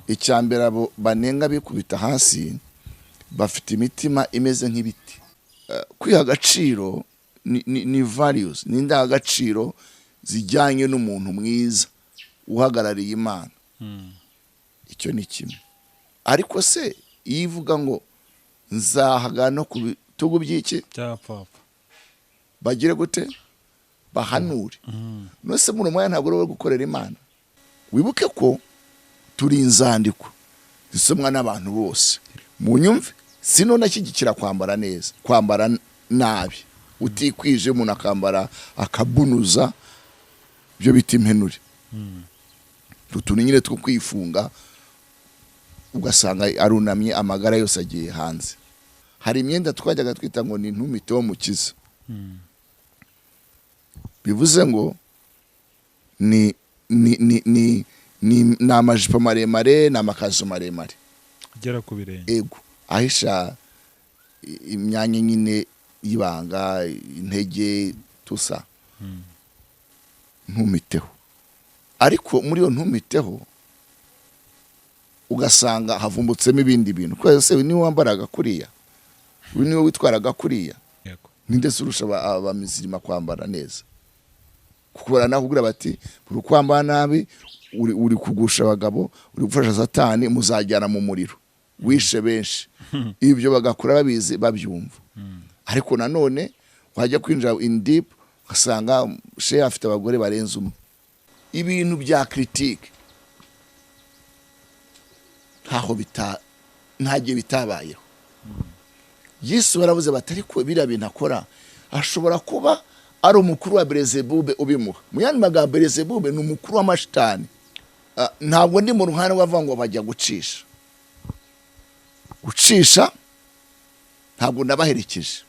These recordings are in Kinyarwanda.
icyambere abo banenga bikubita hasi bafite imitima imeze nk'ibiti. Kwiha agaciro ni values, ni indangagaciro zijyanye n'umuntu mwiza uhagarariye Imana. Icyo ni kimwe. Ariko se ivuga ngo nzahaga no ku bitugu by'iki cyapfa bagire gute bahanure. Nose muno mwanya ntabwo uri gukorera Imana. Wibuke ko turi inzandiko zisomwa n'abantu bose. Munyumve, sino nashyigikira kwambara neza, kwambara nabi, utikwije umuntu akambara akabunuza, byo biti impenure. Tutuni nyine two kwifunga ugasanga arunamye amagara yose agiye hanze. Hari imyenda twajyaga twita ngo ni ntumite wo mukiza. Bivuze ngo ni amajipo maremare n'amakazu maremare agera ku birenge, ego ahisha imyanya nyine y'ibanga, intege tusa. Ntumiteho. Ariko muri yo ntumiteho ugasanga havumbutsemo ibindi bintu. Kwa se ni wambaraga kuriya, ni we witwaraga kuriya, ninde surusha abamizirima kwambara neza. Kukubara nakubwira bati uri kwambara nabi, uri kugusha abagabo, uri gufasha Satani, muzajyana mu muriro wishe benshi. Ibyo bagakura babizi babyumva. Ariko nanone wajya kwinjira in deep ugasanga she afite abagore barenze umwe. Ibintu bya critique ntaho ntagiye bitabayeho. Yesu baravuze batari ko bira bintu akora ashobora kuba ari umukuru wa Belzebube ubimuha. Muyandi magambo Belzebube ni umukuru w'amashitani. Ntabwo ndi mu ruhande wavuga ngo bajya gucisha ntabwo ndabaherekeje,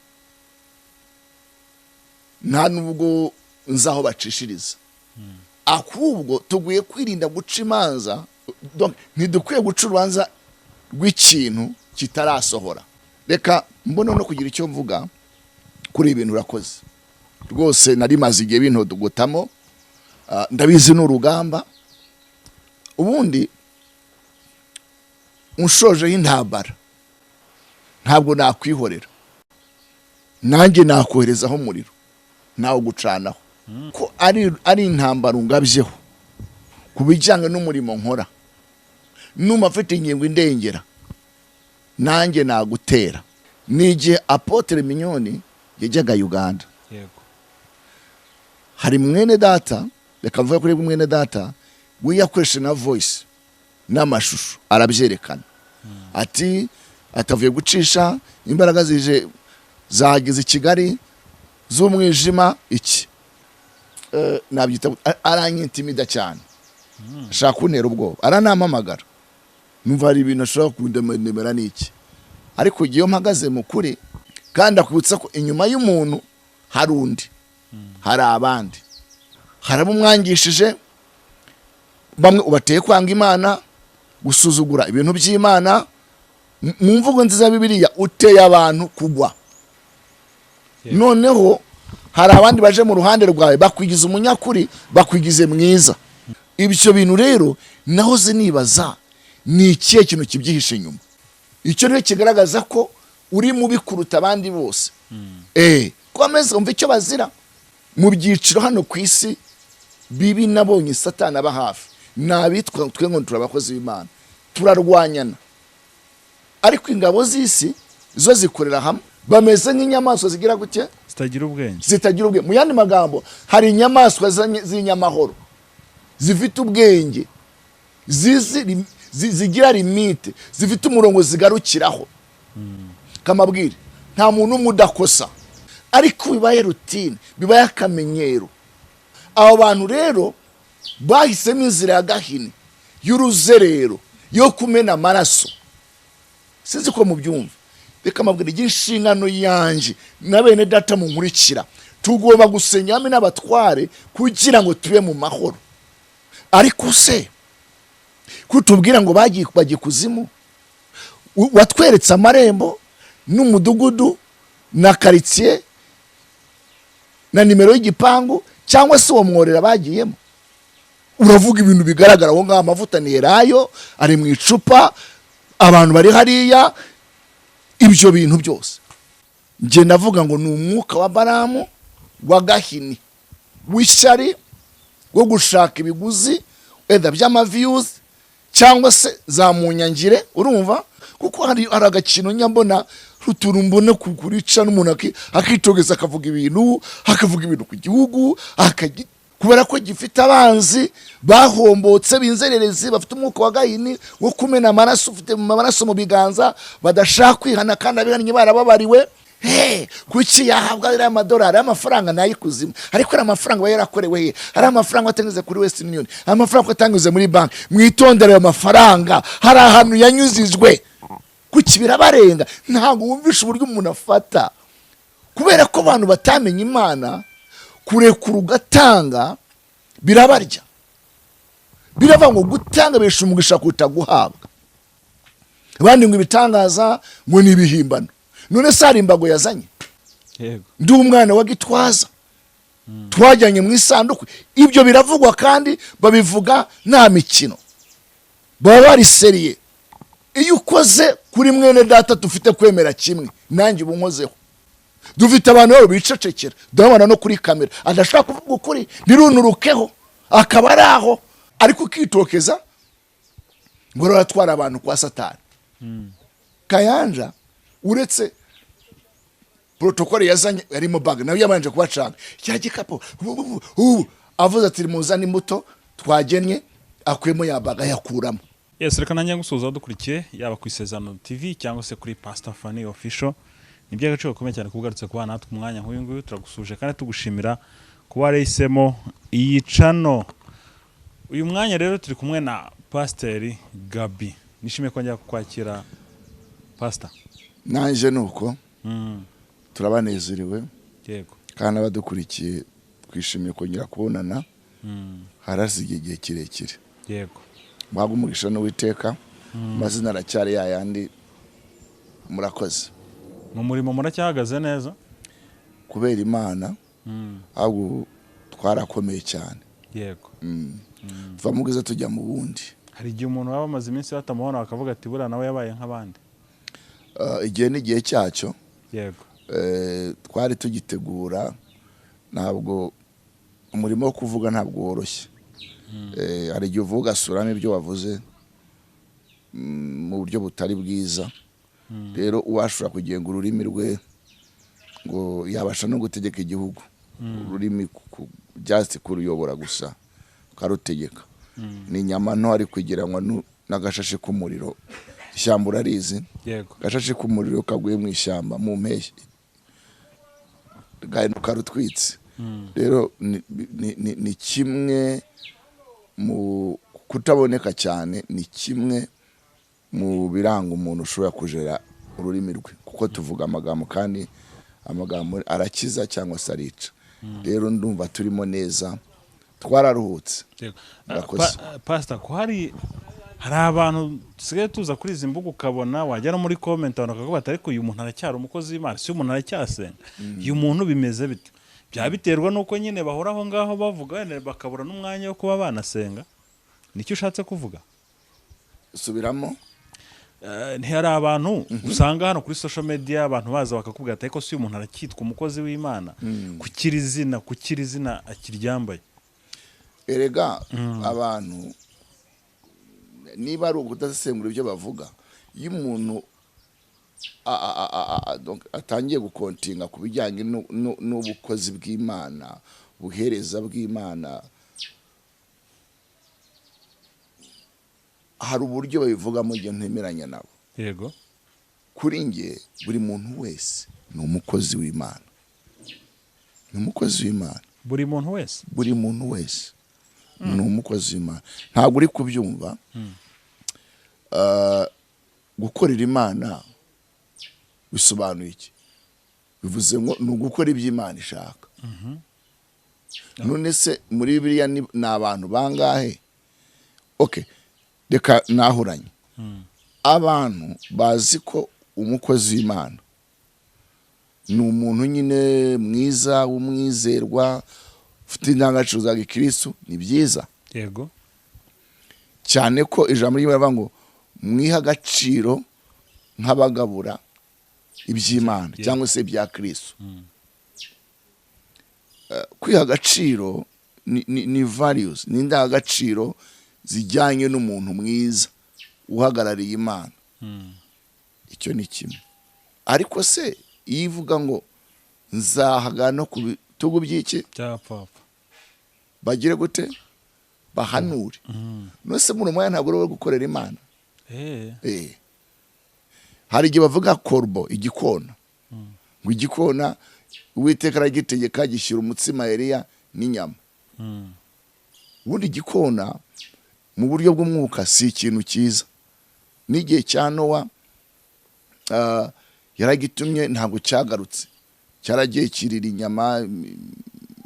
nta nubwo nzaho bacishiriza. Ahubwo tuguye kwirinda guca imanza, ntidukwiye guca urubanza rw'ikintu kitarasohora. Reka mbona no kugira icyo mvuga kuri ibintu urakoze rwose. Nari maze igihe bintu dugutamo, ndabizi n'urugamba. Ubundi unshojeho intambara ntabwo nakwihorera, nanjye nakoherezaho umuriro nawo gucanaho. Ko ari intambara ungabyeho ku bijyanye n'umurimo nkora, numa afite ingingo indengera, nanjye nagutera. N'igihe Apotre Mignoni yajyaga Uganda, hari mwene data, reka mvuge kuri mwene data, we yakoresha na voice n'amashusho arabyerekana. Ati atavuye gucisha imbaraga zije zagize Kigali z'umwijima iki. Nabyita aranyitimida cyane, ashaka kuntera ubwoba, aranampamagara. Numva ari ibintu ashaka kundemera n'iki. Ariko igihe mpagaze mu kuri kandi akubutsa ko inyuma y'umuntu hari undi, hari abandi, harabo umwangishije, bamwe ubateye kwanga Imana, gusuzugura ibintu by'Imana. Mu mvugo nziza Bibiliya uteye abantu kugwa. Noneho hari abandi baje mu ruhande rwawe bakwigiza umunyakuri, bakwigize mwiza. Ibyo bintu rero nahoze nibaza ni ikihe kintu kibyihishe inyuma. Icyo rero kigaragaza ko uri mubi kuruta abandi bose. Komeza umva icyo bazira mu byiciro hano ku isi bibi. Nabonye Satani aba hafi, nabitwa twe ngo turabakozi b'Imana, turarwanyana. Ariko ingabo z'isi zo zikorera hamwe, bameze nk'inyamaswa zigira gute, zitagira ubwenge. Mu yandi magambo, hari inyamaswa z'inyamahoro zifite ubwenge, zigira limite, zifite umurongo zigarukiraho. Kamabwire nta muntu umudakosa, ariko bibaye routine, bibaye akamenyero. Abo bantu rero bahisemo inzira ya gahini y'uruzerero yo kumena amaraso. Sinzi ko mubyumva. Reka mabwire igishingano yanje na bene data mu nkurikira, tugomba gusenya hamwe n'abatware kugira ngo tube mu mahoro. Ariko se kutubwira ngo bagiye ikuzimu, watweretse amarembo n'umudugudu na quartier na nimero y'igipangu, cyangwa se uwo mworera bagiyemo? uravuga ibintu bigaragara aho ngaho. Amavuta ni elayo, ari mu icupa, abantu bari hariya, ibyo bintu byose njye navuga ngo ni umwuka wa Balamu wa gahini w'ishyari wo gushaka ibiguzi wenda by'amaviyuzi cyangwa se za munyangire, urumva, kuko hari agakino nyambona rutura mbone kurica n'umuntu akitogeza akavuga ibintu ku gihugu kubera ko gifite abanzi bahombotse b'inzererezi bafite umwuka wa gahini wo kumena amaraso, ufite amaraso mu biganza, badashaka kwihana kandi abihannye barababariwe. Kuki yahabwa ari amadolari y'amafaranga nayo ikuzimu, ariko ari amafaranga aba yarakorewe he? Ari amafaranga atanyuze kuri Western Union, amafaranga atanyuze muri banki. Mwitondere ayo mafaranga, hari ahantu yanyuzijwe. Kuki birabarenga? Ntabwo wumvisha uburyo umuntu afata, kubera ko abantu batamenye Imana. Kurekura ugatanga birabarya, birava ngo gutanga bisha umugisha kuruta guhabwa. Abandi ngo ibitangaza ngo ni ibihimbano. None sari imbago yazanye, yego, ndi umwana wa Gitwaza, twajyanye mu isanduku. Ibyo biravugwa kandi babivuga nta mikino, baba bari seriye. Iyo ukoze kuri mwene data dufite kwemera kimwe, nanjye ubu nkozeho. Dufite abantu babo bicecekera, ndabona no kuri kamera adashaka kuvuga ukuri, birunurukeho akaba ari aho, ariko ukitokeza ngo ratwara abantu kwa Satani. Kayanja uretse protokole yazanye yarimo bag, nawe yabanje kubacanga cya gikapo avuze ati muzane imbuto twagennye, akwemo ya bag yakuramo. Yes, reka nanjye gusoza dukurikiye yaba ku Isezerano TV cyangwa se kuri Pastor Fanny Official. Nibyo agaciro gakomeye cyane kugarutse ku bana natwe umwanya nk'uyu nguyu, turagusuje kandi tugushimira kuba warehisemo iyi channel. Uyu mwanya rero turi kumwe na Pastor Gaby. Nishimiye kongera kukwakira Pastor. Nanjye nuko turabanezerewe, yego, kandi abadukurikiye twishimiye kongera kubonana. Harasigaye igihe kirekire, yego, mwaga umugisha n'Uwiteka. Mazina aracyari yayandi. Murakoze mu murimo, muracyahagaze neza kubera Imana. Ahubwo twarakomeye cyane, yego. tuva mu bwiza tujya mu bundi. Hari igihe umuntu waba amaze iminsi batamubona bakavuga ati buriya nawe yabaye nk'abandi. Igihe n'igihe cyacyo, yego. Twari tugitegura, ntabwo umurimo wo kuvuga ntabwo woroshye. Hari igihe uvuga suramo ibyo wavuze mu buryo butari bwiza. Rero uwashobora kugenga ururimi rwe ngo yabasha no gutegeka igihugu. Ururimi just kuruyobora gusa karutegeka. Ni nyama nto ari kugiranwa n'agashashi k'umuriro. Ishyamba urarizi, yego, gashashi k'umuriro kaguye mu ishyamba mu mpeshyi gahinduka rutwitse. Rero ni kimwe mu kutaboneka cyane, ni kimwe mu biranga umuntu ushobora kujera ururimi rwe, kuko tuvuga amagambo kandi amagambo arakiza cyangwa se arica. Rero ndumva turimo neza, twararuhutse. Pastor, ko hari abantu dusigaye tuza kuri izi mbuga ukabona wajya no muri comment abantu bakavuga ati ariko uyu muntu aracyari umukozi w'Imana, si umuntu aracyasenga. Uyu muntu bimeze bite? Byaba biterwa nuko nyine bahoraho ngaho bavuga bakabura n'umwanya wo kuba banasenga? Nicyo ushatse kuvuga? Subiramo. Ntihari abantu usanga hano kuri social media abantu baza bakakubwira ati ariko si uyu muntu aracyitwa umukozi w'Imana, kukiri izina akiryambaye. Erega abantu niba ari ukudasengura ibyo bavuga, iyo umuntu atangiye gukontinga ku bijyanye n'ubukozi bw'Imana, buhereza bw'Imana, hari uburyo babivuga mu gihe ntemeranya nabo. Yego, kuri nge buri muntu wese ni umukozi w'Imana, ni umukozi w'Imana. buri muntu wese ni umukozi w'Imana. Ntabwo uri kubyumva. Gukorera Imana bisobanuye iki? Bivuze ngo ni ugukora ibyo Imana ishaka. None se muri Bibiliya ni abantu bangahe? Okay, reka nahuranye. Abantu bazi ko umukozi w'Imana ni umuntu nyine mwiza, umwizerwa, ufite indangagaciro za Gikristo, ni byiza. Yego. cyane ko ijambo ry'Imana ngo mwiha agaciro nk'abagabura iby'Imana cyangwa se bya Kristo. Kwiha agaciro ni values, ni indangagaciro zijyanye n'umuntu mwiza uhagarariye Imana. Icyo ni kimwe. Ariko se yivuga ngo nzahaga no ku bitugu by'iki cyapfapfa bagire gute bahanure. Nose mu moya ntabwo uri gukorera Imana. Hari igihe bavuga korbo, igikona, ngo igikona Uwiteka aragitegeka gishyira umutsima Ariya n'inyama. Ubundi igikona mu buryo bw'umwuka si ikintu cyiza. N'igihe cya Nowa yaragitumye ntabwo cyagarutse, cyaragiye kirira inyama,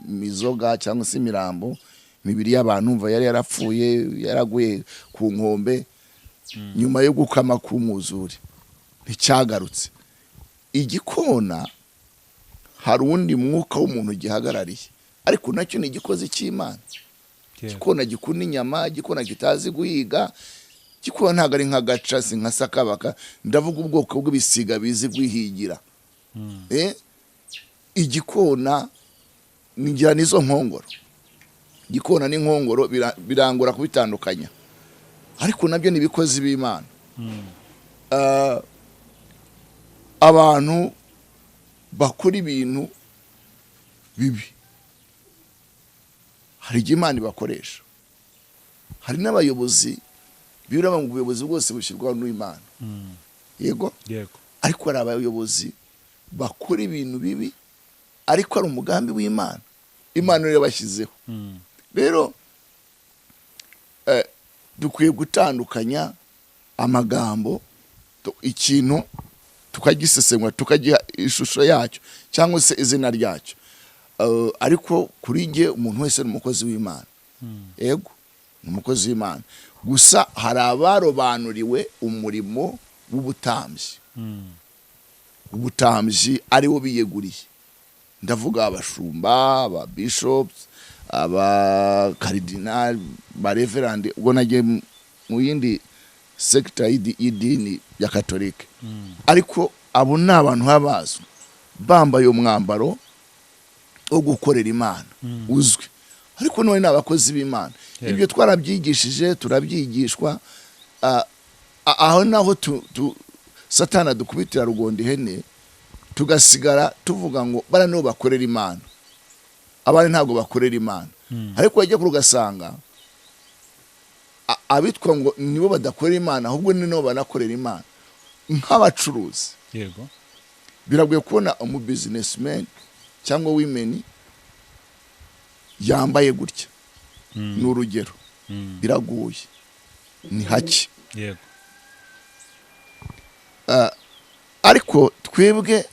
mizoga cyangwa se imirambo, imibiri y'abantu umva yari yarapfuye, yaraguye ku nkombe nyuma yo gukama k'umwuzure, nticyagarutse. Igikona hari undi mwuka w'umuntu gihagarariye, ariko nacyo ni igikozi cy'Imana. Igikona gikunda inyama, igikona kitazi guhiga, igikona ntabwo ari nk'agacasi nka sakabaka, ndavuga ubwoko bw'ibisiga bizi guhigira. Igikona ngira nizo nkongoro. Igikona n'inkongoro birangora kubitandukanya, ariko nabyo ni ibikozi b'Imana. Abantu bakora ibintu bibi, hari igihe Imana ibakoresha. Hari n'abayobozi biraba mu buyobozi bwose bushyirwaho n'Imana. Yego, ariko hari abayobozi bakora ibintu bibi ariko ari umugambi w'Imana, Imana rero bashyizeho. Rero dukwiye gutandukanya amagambo, ikintu tukagisesengura, tukagiha ishusho yacyo cyangwa se izina ryacyo. Ariko kuri nge umuntu wese ni umukozi w'Imana. Yego, ni umukozi w'Imana. Gusa hari abarobanuriwe umurimo w'ubutambyi. Ubutambyi ari wo biyeguriye. Ndavuga abashumba, aba bishops, aba cardinal, ba reverend, ubwo nagiye mu yindi sector y'idini ya Katolike. Ariko abo ni abantu habazwe bambaye umwambaro wo gukorera Imana uzwi, ariko none n'abakozi b'Imana. Ibyo twarabyigishije, turabyigishwa. Aho naho Satana dukubitira rugondi hene, tugasigara tuvuga ngo bara nibo bakorera Imana, abandi ntabwo bakorera Imana. Ariko wajya kurugasanga abitwa ngo nibo badakorera Imana, ahubwo ni nibo banakorera Imana. Nk'abacuruzi, yego, biragoye kubona umu businessman cyangwa women yambaye gutya. Ni urugero, biragoye, ni hake. Yego. Ariko twebwe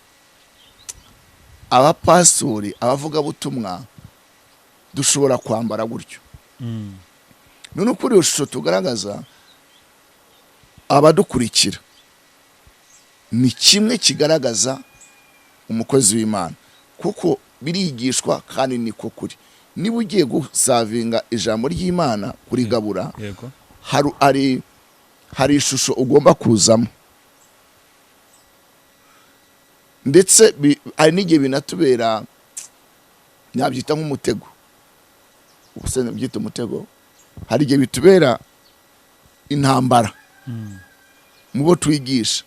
abapastori, abavuga butumwa, dushobora kwambara gutyo. None kuri iyo shusho tugaragaza abadukurikira, ni kimwe kigaragaza umukozi w'Imana, kuko birigishwa kandi niko kuri. Niba ugiye gusavinga ijambo ry'Imana kurigabura, hari ishusho ugomba kuzamo. Ndetse hari n'igihe binatubera, nabyita nk'umutego. Ubuse nabyita umutego. Hari igihe bitubera intambara mu bo twigisha,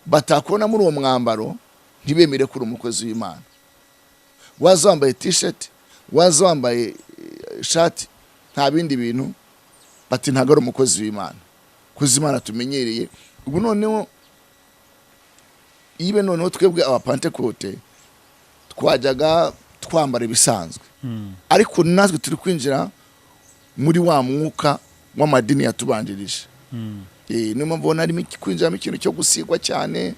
batakubona muri uwo mwambaro ntibemere kuri umukozi w'Imana. Waza wambaye t-shirt, waza wambaye shati, nta bindi bintu, bati ntabwo ari umukozi w'Imana. Kuzi Imana tumenyereye. Ubu noneho ibe noneho twebwe abapantekote twajyaga twambara ibisanzwe, ariko natwe turi kwinjira muri wa mwuka w'amadini yatubanjirije. Niyo mpamvu ubona harimo kwinjiramo ikintu cyo gusigwa cyane,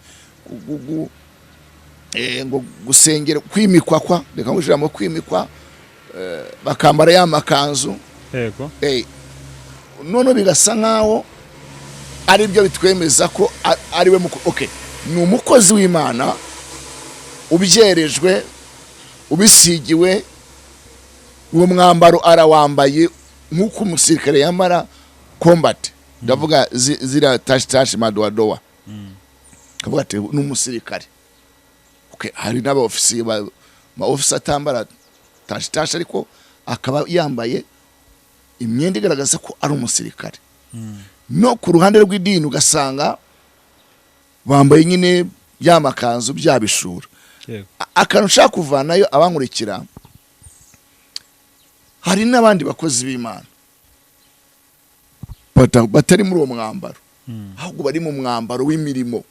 ngo gusengera, kwimikwa, reka ngujiramo kwimikwa, bakambara ya makanzu. Yego. None bigasa nkaho ari byo bitwemeza ko ari we ni umukozi w'Imana ubyerejwe, ubisigiwe, uwo mwambaro arawambaye nk'uko umusirikare yambara combat. ndavuga zira tashi madoa kavuga ati n'umusirikare. Okay, hari n'aba ofisiye ma office atambara tashi ariko akaba yambaye imyenda igaragaza ko ari umusirikare. No ku ruhande rw'idini ugasanga bambaye nyine yamakanzu byabishura. Akantu ushaka kuvanayo abankurikira, hari n'abandi bakozi b'Imana batari muri uwo mwambaro, ahubwo bari mu mwambaro w'imirimo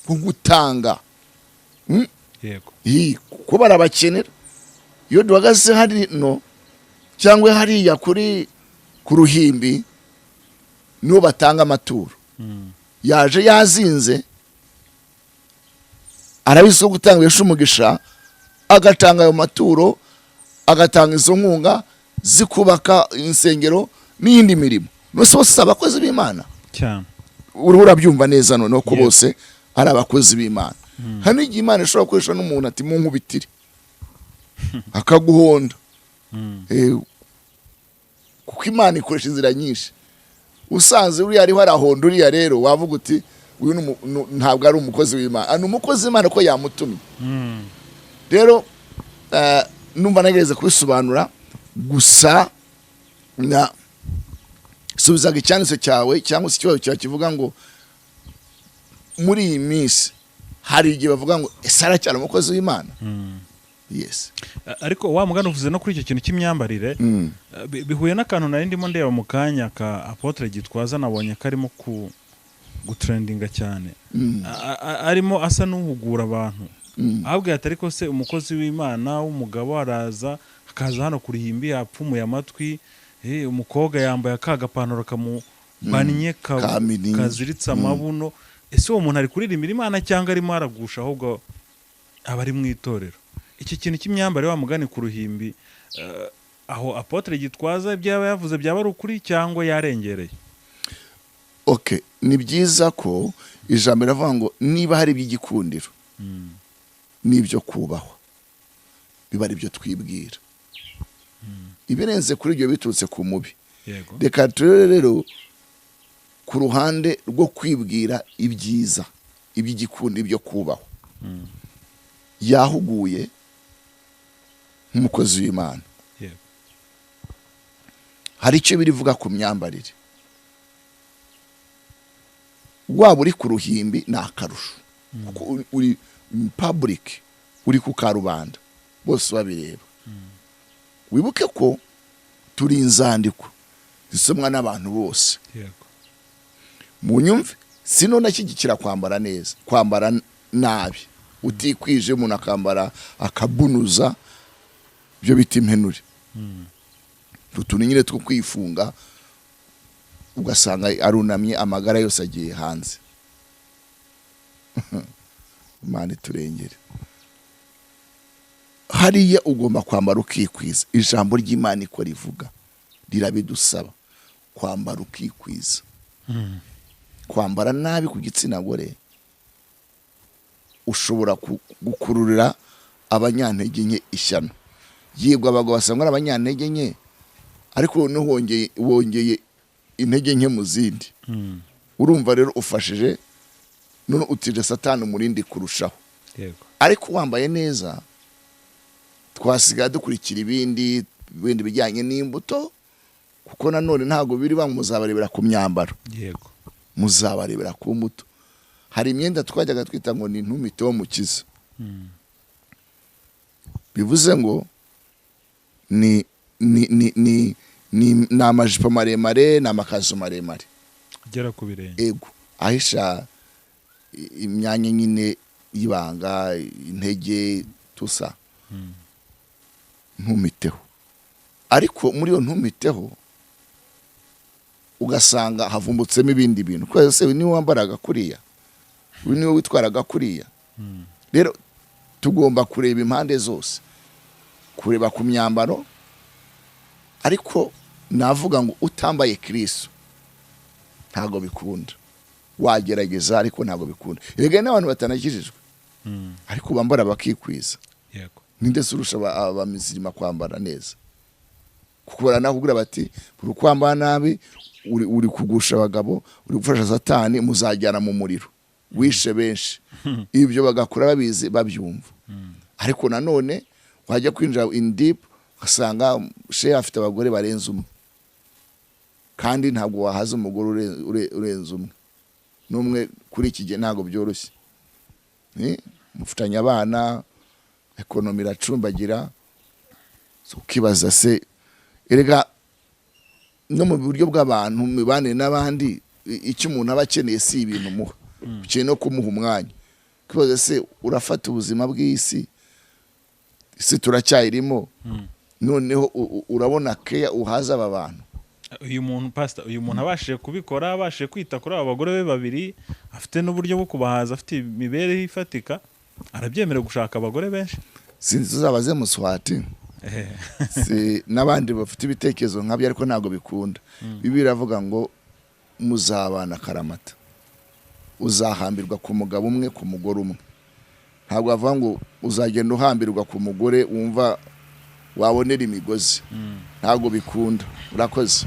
wo gutanga. Yego. Kuko barabakenera. Iyo duhagaze hari no cyangwa hariya ku ruhimbi niho batanga amaturo. Yaje yazinze arabiso gutanga yesha umugisha, agatanga ayo maturo, agatanga izo nkunga zikubaka insengero n'iyindi mirimo. Nose bose abakozi b'Imana cyane. Urabyumva neza none ko bose ari abakozi b'Imana. Hano igihe Imana ishobora gukoresha n'umuntu ati mu nkubitire akaguhonda. Kuko Imana ikoresha inzira nyinshi. Usanze uri ari harahonda uriya rero wavuga uti uyu ntabwo ari umukozi w'Imana. Ani umukozi w'Imana ko yamutumye. Rero numva nagereza kubisobanura gusa na subizaga icyanditse cyawe cyangwa se ikibazo cyawe kivuga ngo muri iyi minsi hari igihe bavuga ngo esara cyane umukozi w'Imana. Yes. Ariko wa mugana uvuze no kuri icyo kintu cy'imyambarire bihuye n'akantu nari ndimo ndeba mu kanya ka Apotre Gitwaza, nabonye karimo gutrendinga cyane. Arimo asa n'uhugura abantu. Ahubwo ariko se umukozi w'Imana w'umugabo araza akaza hano kuri himbi yapfumuye amatwi, umukobwa yambaye akagapantaro kamubannye kaziritse amabuno. Ese uwo muntu ari kuririmba Imana cyangwa arimo aragusha ahubwo abari mu itorero? Iki kintu cy'imyambaro wa mugani ku ruhimbi aho Apotre Gitwaza byaba yavuze byaba ari ukuri cyangwa yarengereye? Okay, ni byiza ko ijambo riravuga ngo niba hari iby'igikundiro n'ibyo kubahwa biba ari byo twibwira. Ibirenze kuri ibyo biturutse ku mubi. Reka rero ku ruhande rwo kwibwira ibyiza iby'igikundi ibyo kubahwa yahuguye nk'umukozi w'Imana. Hari icyo birivuga ku myambarire. Waba uri ku ruhimbi ni akarusho kuko uri public, uri ku karubanda bose babireba. Wibuke ko turi inzandiko zisomwa n'abantu bose. Mu nyumve sino nashyigikira kwambara neza, kwambara nabi utikwije umuntu akambara akabunuza byo bita impenure. Tutuni nyine two kwifunga ugasanga arunamye amagara yose agiye hanze. Imana turengere. Hariya ugomba kwambara ukikwiza. Ijambo ry'Imana iko rivuga rirabidusaba kwambara ukikwiza. Kwambara nabi ku gitsina gore ushobora gukururira abanyantege nke ishyano. Yego abagabo basanga abanyantege nke, ariko no wongeye intege nke mu zindi. Urumva rero ufashije none utije Satani umurindi kurushaho. Ariko wambaye neza twasigaye dukurikira ibindi bijyanye n'imbuto, kuko nanone ntago biri bamuzabarebera ku myambaro. Muzabarebera ku mbuto. Hari imyenda twajyaga twita ngo ni ntumite wo mukiza. Bivuze ngo ni amajipo maremare n'amakazu maremare agera ku birenge. Ego ahisha imyanya nyine y'ibanga, intege tusa. Ntumiteho. Ariko muri yo ntumiteho ugasanga havumbutsemo ibindi bintu. Kwa se ni wambaraga kuriya, ni witwaraga kuriya. Rero tugomba kureba impande zose, kureba ku myambaro. Ariko navuga ngo utambaye Kristo ntago bikunda. Wagerageza ariko ntago bikunda. Erega n'abantu batanakijijwe ariko bambara bakikwiza. Ninde surusha abamizirima kwambara neza? Kuko baranakubwira bati buri kwambara nabi uri kugusha abagabo, uri gufasha satani, muzajyana mu muriro, wishe benshi. Ibyo bagakura babizi babyumva. Ariko nanone wajya kwinjira in deep ugasanga she afite abagore barenze umwe, kandi ntabwo wahaza umugore urenze umwe n'umwe. Kuri iki gihe ntabwo byoroshye, mufitanye abana, ekonomi iracumbagira, ukibaza se erega no mu buryo bw'abantu mibane n'abandi, icyo umuntu aba akeneye si ibintu muha, ukeneye no kumuha umwanya. Ukibaza se urafata ubuzima bw'isi, isi turacyayirimo, noneho urabona keya uhaza aba bantu. Uyu muntu pastor, uyu muntu abashije kubikora, abashije kwita kuri aba bagore be babiri, afite n'uburyo bwo kubahaza, afite imibereho ifatika, arabyemera gushaka abagore benshi. Sinzi tuzabaze Muswati si n'abandi bafite ibitekerezo nk'abyo, ariko ntabwo bikunda. Bibiliya iravuga ngo muzabana karamata, uzahambirwa ku mugabo umwe, ku mugore umwe. Ntabwo bavuga ngo uzagenda uhambirwa ku mugore wumva wabonera imigozi. Ntabwo bikunda. Urakoze.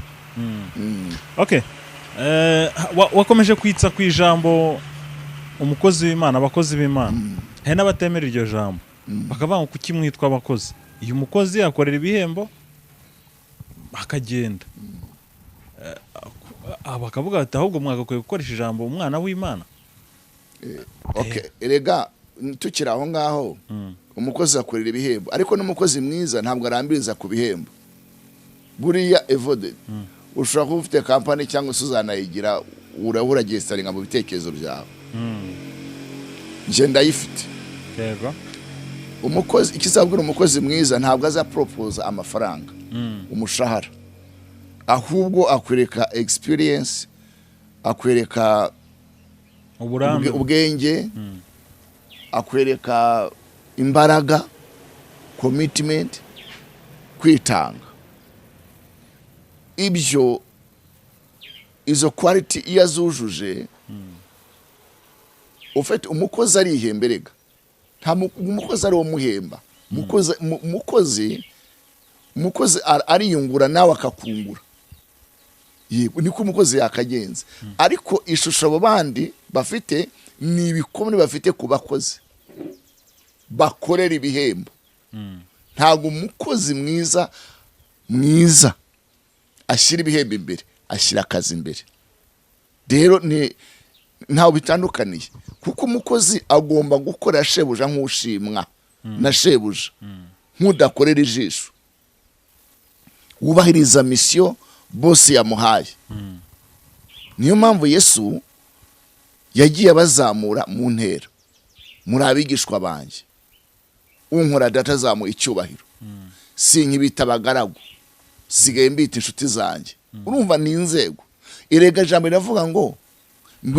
Okay. Wakomeje kwitsa ku ijambo umukozi w'Imana, abakozi b'Imana. He n'abatemera iryo jambo bakavuga ngo kuki mwitwa abakozi. Uyu mukozi akorera ibihembo akagenda, bakavuga ati ahubwo mwagakwiye gukoresha ijambo umwana w'Imana. Okay, erega tukiri aho ngaho, umukozi akorera ibihembo, ariko n'umukozi mwiza ntabwo arambiriza ku bihembo. Buriya evode ushobora kuba ufite kampani cyangwa se uzanayigira, urabura gestaringa mu bitekerezo byawe. Nje ndayifite. Yego. Umukozi ikizabwira umukozi mwiza ntabwo aza propose amafaranga, umushahara, ahubwo akwereka experience, akwereka ubwenge, akwereka imbaraga, commitment, kwitanga. Ibyo izo quality iyo azujuje, ufite umukozi ari ihemberega. Nta umukozi ari wo muhemba. Umukozi ariyungura nawe akakungura. Yego niko umukozi yakagenza. Ariko ishusho abo bandi bafite ni ibikomere bafite ku bakozi bakorera ibihembo. Ntabwo umukozi mwiza ashyira ibihembo imbere, ashyira akazi imbere. Rero ntaho bitandukaniye, kuko umukozi agomba gukora shebuja nk'ushimwa na shebuja, nk'udakorera ijisho, wubahiriza misiyo bosi yamuhaye. Niyo mpamvu Yesu yagiye abazamura mu ntera. Muri abigishwa banjye, unkora data azamuha icyubahiro, sinkibita abagaragu, sigaye mbita inshuti zanjye. Urumva ni inzego. Erega jambo riravuga ngo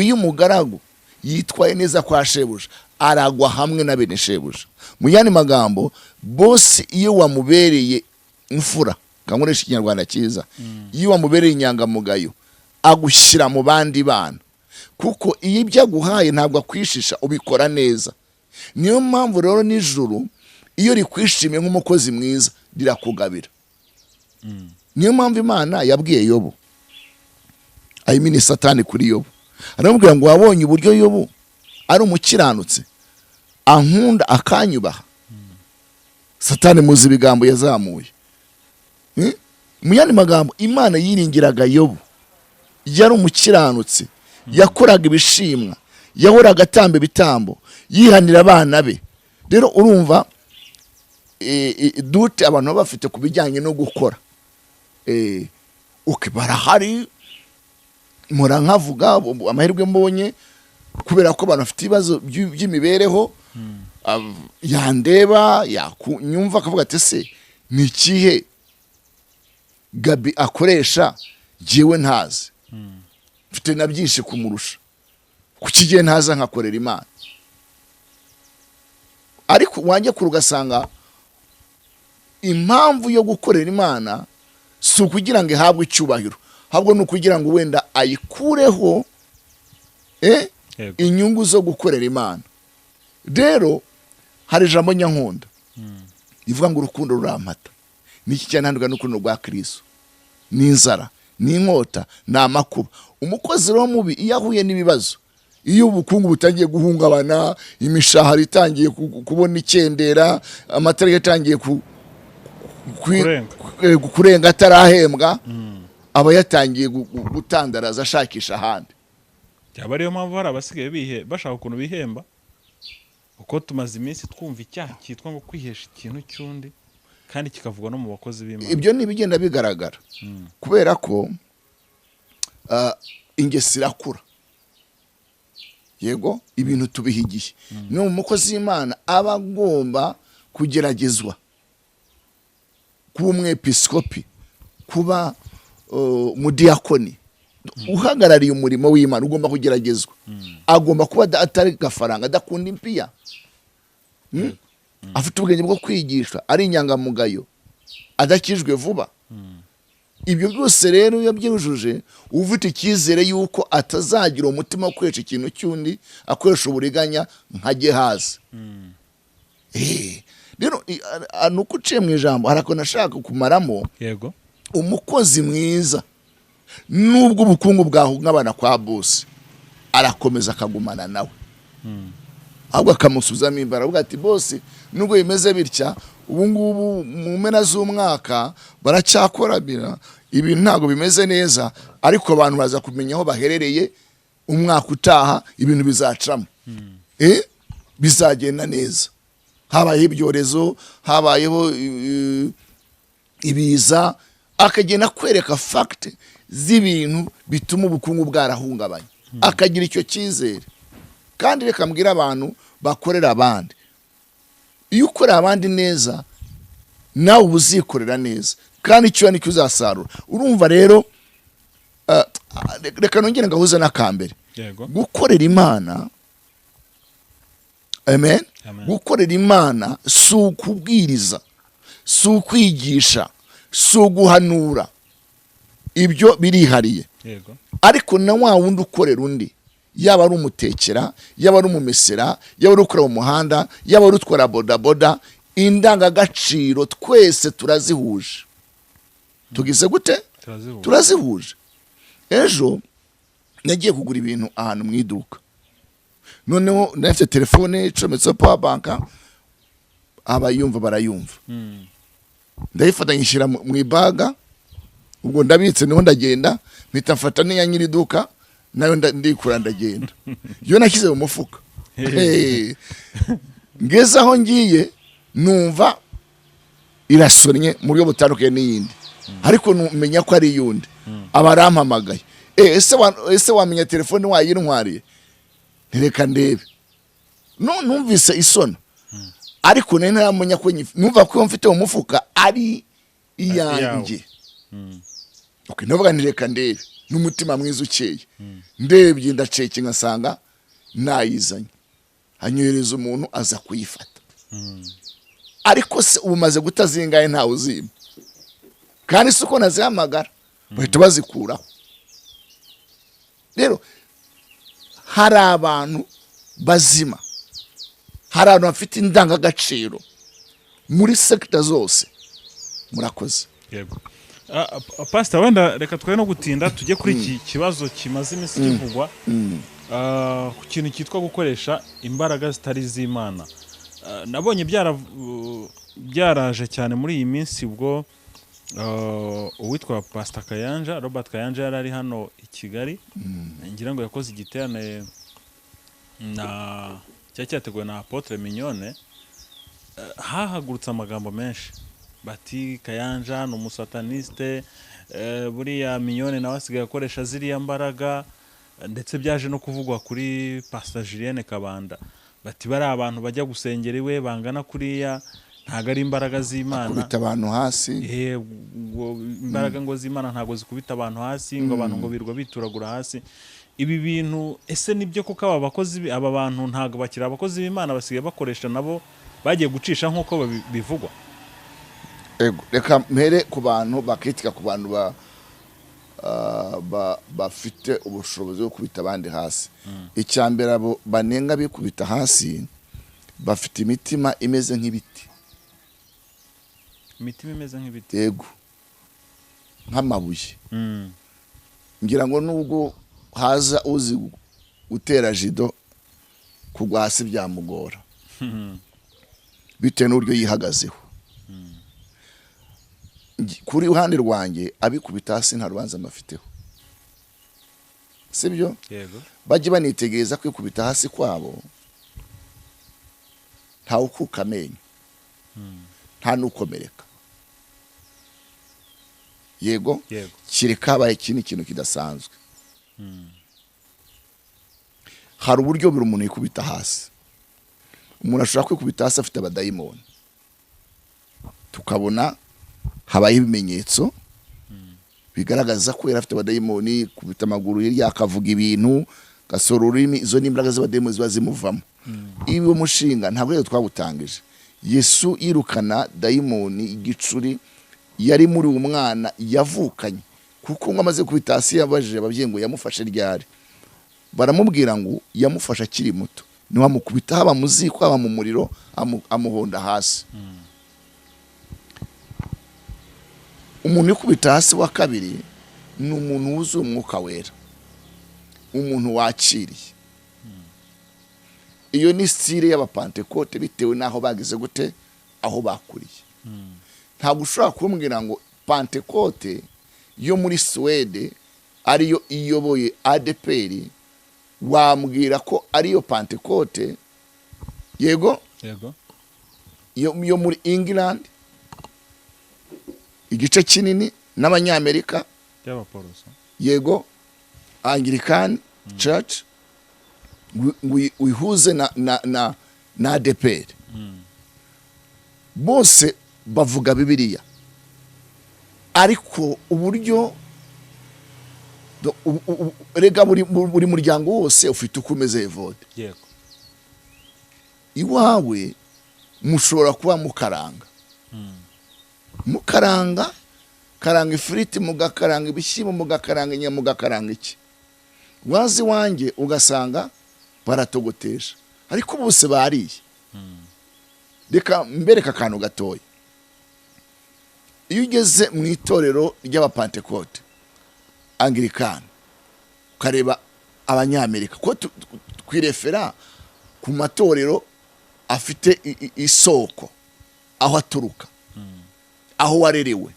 iyo umugaragu yitwaye neza kwa shebuja, aragwa hamwe na bene shebuja. Mu yandi magambo, bosi iyo wamubereye imfura, kankoresha ikinyarwanda cyiza, iyo wamubereye inyangamugayo, agushyira mu bandi bana, kuko iyo ibyo aguhaye ntabwo akwishisha, ubikora neza. Niyo mpamvu rero nijoro iyo rikwishimiye nk'umukozi mwiza rirakugabira. Niyo mpamvu Imana yabwiye Yobu, ayimini Satani kuri Yobu, aramubwira ngo wabonye uburyo Yobu ari umukiranutse, ankunda akanyubaha. Satani muzi ibigambo yazamuye. Mu yandi magambo, Imana yiringiraga Yobu, yari umukiranutse, yakoraga ibishimwa, yahoraga atamba ibitambo, yihanira abana be. Rero urumva dute abantu bafite ku bijyanye no gukora. Barahari, murankavuga amahirwe mbonye, kubera ko abantu bafite ibibazo by'imibereho, yandeba yakunyumva akavuga ati se ni ikihe Gabi akoresha jewe ntazi, mfite na byinshi kumurusha, kuki gihe ntaza nkakorera Imana. Ariko wanjye kurugasanga impamvu yo gukorera Imana si ukugira ngo ihabwe icyubahiro, ahubwo ni ukugira ngo wenda ayikureho inyungu zo gukorera Imana. Rero hari ijambo nyankunda rivuga ngo urukundo rurampata. Niki cyanandwa n'urukundo rwa Kristo? N'inzara, ni inkota ni amakuba. Umukozi rero mubi iyo ahuye n'ibibazo, iyo ubukungu butangiye guhungabana, imishahara itangiye kubona ikendera, amatara yatangiye kurenga atarahembwa, aba yatangiye gutandaraza ashakisha ahandi. Cyaba ariyo mpamvu hari abasigaye bashaka ukuntu bihemba, uko tumaze iminsi twumva icyaha cyitwa ngo kwihesha ikintu cy'undi kandi kikavugwa no mu bakozi b'Imana. Ibyo nibigenda bigaragara kubera ko ingeso irakura. Yego, ibintu tubihigiye. No mu mukozi w'Imana aba agomba kugeragezwa kuba umwepiskopi, kuba umudiyakoni, uhagarariye umurimo w'Imana ugomba kugeragezwa. Agomba kuba atari gafaranga, adakunda impiya, afite ubwenge bwo kwigisha, ari inyangamugayo, adakijwe vuba. Ibyo byose rero iyo byujuje, ufite icyizere yuko atazagira umutima wo kwica ikintu cy'undi, akoresha uburiganya nka Gehazi. Rero nuko uciye mu ijambo harako nashaka kumaramo. Yego, umukozi mwiza nubwo ubukungu bwahungabana kwa boss, arakomeza akagumana nawe, ahubwo akamusuzamo imbaraga, avuga ati boss nubwo bimeze bitya ubu ngubu mu mpera z'umwaka baracyakorabira, ibintu ntabwo bimeze neza, ariko abantu baza kumenya aho baherereye, umwaka utaha ibintu bizacamo, bizagenda neza. Habayeho ibyorezo, habayeho ibiza, akagenda kwereka fact z'ibintu bituma ubukungu bwarahungabanye, akagira icyo cyizere. Kandi reka mbwira abantu bakorera abandi, iyo ukorera abandi neza nawe uzikorera neza, kandi icyo nicyo uzasarura. Urumva rero, reka nongere ngahuza n'akambere. Gukorera Imana, amen, gukorera Imana si ukubwiriza, si ukwigisha, si uguhanura, ibyo birihariye. Ariko na wa wundi ukorera undi, yaba ari umutekera, yaba ari umumesera, yaba ari ukora mu muhanda, yaba ari utwara bodaboda, indangagaciro twese turazihuje. Tugize gute? Turazihuje. Ejo nagiye kugura ibintu ahantu mu iduka, noneho nafite telefone icometse power bank, abayumva barayumva, ndayifata nyishyira mu ibaga, ubwo ndabitse niho ndagenda, mpita mfata n'iya nyiri iduka nayo ndikura ndagenda, yo nashyize mu mufuka. Ngeze aho ngiye numva irasonnye mu buryo butandukanye n'iyindi, ariko numenya ko ari yundi, abarampamagaye, ese wamenya telefone wayintwariye? Ntireka ndebe. Numvise isona, ariko nari ntaramenya ko numva ko mfite mu mufuka ari iyanjye. Okay, navuga ntireka ndebe, n'umutima mwiza ukeye, ndebye ndaceke ngasanga nayizanye, hanyohereza umuntu aza kuyifata. Ariko se umaze gutazingaye ntawe uzima, kandi suko nazihamagara bahita bazikuraho. Rero hari abantu bazima, hari abantu bafite indangagaciro muri sekta zose. Murakoze. Yego. Pastor, wenda reka twaye no gutinda tujye kuri iki kibazo kimaze iminsi kivugwa, ku kintu cyitwa gukoresha imbaraga zitari z'Imana. Nabonye byaraje cyane muri iyi minsi, ubwo uwitwa Pastor Kayanja, Robert Kayanja, yari ari hano i Kigali, ngira ngo yakoze igiterane cyateguwe na Apotre Mignone. Hahagurutse amagambo menshi, bati Kayanja ni umusataniste, buriya Mignone nawe asigaye akoresha ziriya mbaraga, ndetse byaje no kuvugwa kuri Pastor Julienne Kabanda, bati bari abantu bajya gusengera iwe bangana kuriya ntago ari imbaraga z'Imana, kubita abantu hasi. Imbaraga ngo z'Imana ntago zikubita abantu hasi, ngo abantu ngo birwa bituragura hasi. Ibi bintu ese nibyo koko aba bantu ntago bakira abakozi b'Imana, basigaye bakoresha nabo bagiye gucisha nk'uko bivugwa? Reka mpere ku bantu bakitika, ku bantu bafite ubushobozi bwo kubita abandi hasi. Icyambere abo banenga bikubita hasi bafite imitima imeze nk'ibiti. Imitima imeze nk'ibiti? Yego, nk'amabuye. ngira ngo nubwo haza uzi gutera jido kugwa hasi byamugora bitewe n'uburyo yihagazeho. Kuri ruhande rwanjye abikubita hasi nta rubanza mafiteho, sibyo? Yego. Bajye banitegereza kwikubita hasi kwabo nta ukuka amenyo, nta nukomereka. Yego, kireka habaye ikintu kidasanzwe. Hari uburyo buri umuntu yikubita hasi. Umuntu ashobora kwikubita hasi afite abadayimoni, tukabona habaye ibimenyetso bigaragaza ko afite abadayimoni, kubita amaguru hirya akavuga ibintu, gasora ururimi, izo n'imbaraga z'abadayimoni ziba zimuvamo. Ibi umushinga ntabwo rero twabutangije. Yesu yirukana dayimoni igicuri yari muri umwana yavukanye, kuko ngo amaze kubita hasi yabajije ababyeyi ngo yamufashe ryari. Baramubwira ngo yamufasha akiri muto, niwe amukubita haba mu ziko haba mu muriro amuhonda hasi. Umuntu ukubita hasi wa kabiri ni umuntu wuzuye umwuka wera, umuntu wakiriye. Iyo ni style y'abapantekote bitewe n'aho bagize gute, aho bakuriye. Ntabwo ushobora kumbwira ngo pantekote yo muri Swede ariyo iyoboye ADPR, wambwira ko ariyo pantekote yego yo muri England igice kinini n'abanyamerika y'abaporoso, yego Anglican Church wihuze na ADPR, bose bavuga Bibiliya, ariko uburyo rega buri muryango wose ufite uko umeze evode. Yego. Iwawe mushobora kuba mukaranga, karanga ifiriti, mugakaranga ibishyimbo, mugakaranga inyama, mugakaranga iki. Wazi wanjye ugasanga baratogotesha, ariko bose bariye. Reka mbereka akantu gatoya. Iyo ugeze mu itorero ry'abapantekote Anglican ukareba abanyamerika, ko twirefera ku matorero afite isoko aho aturuka, aho warerewe,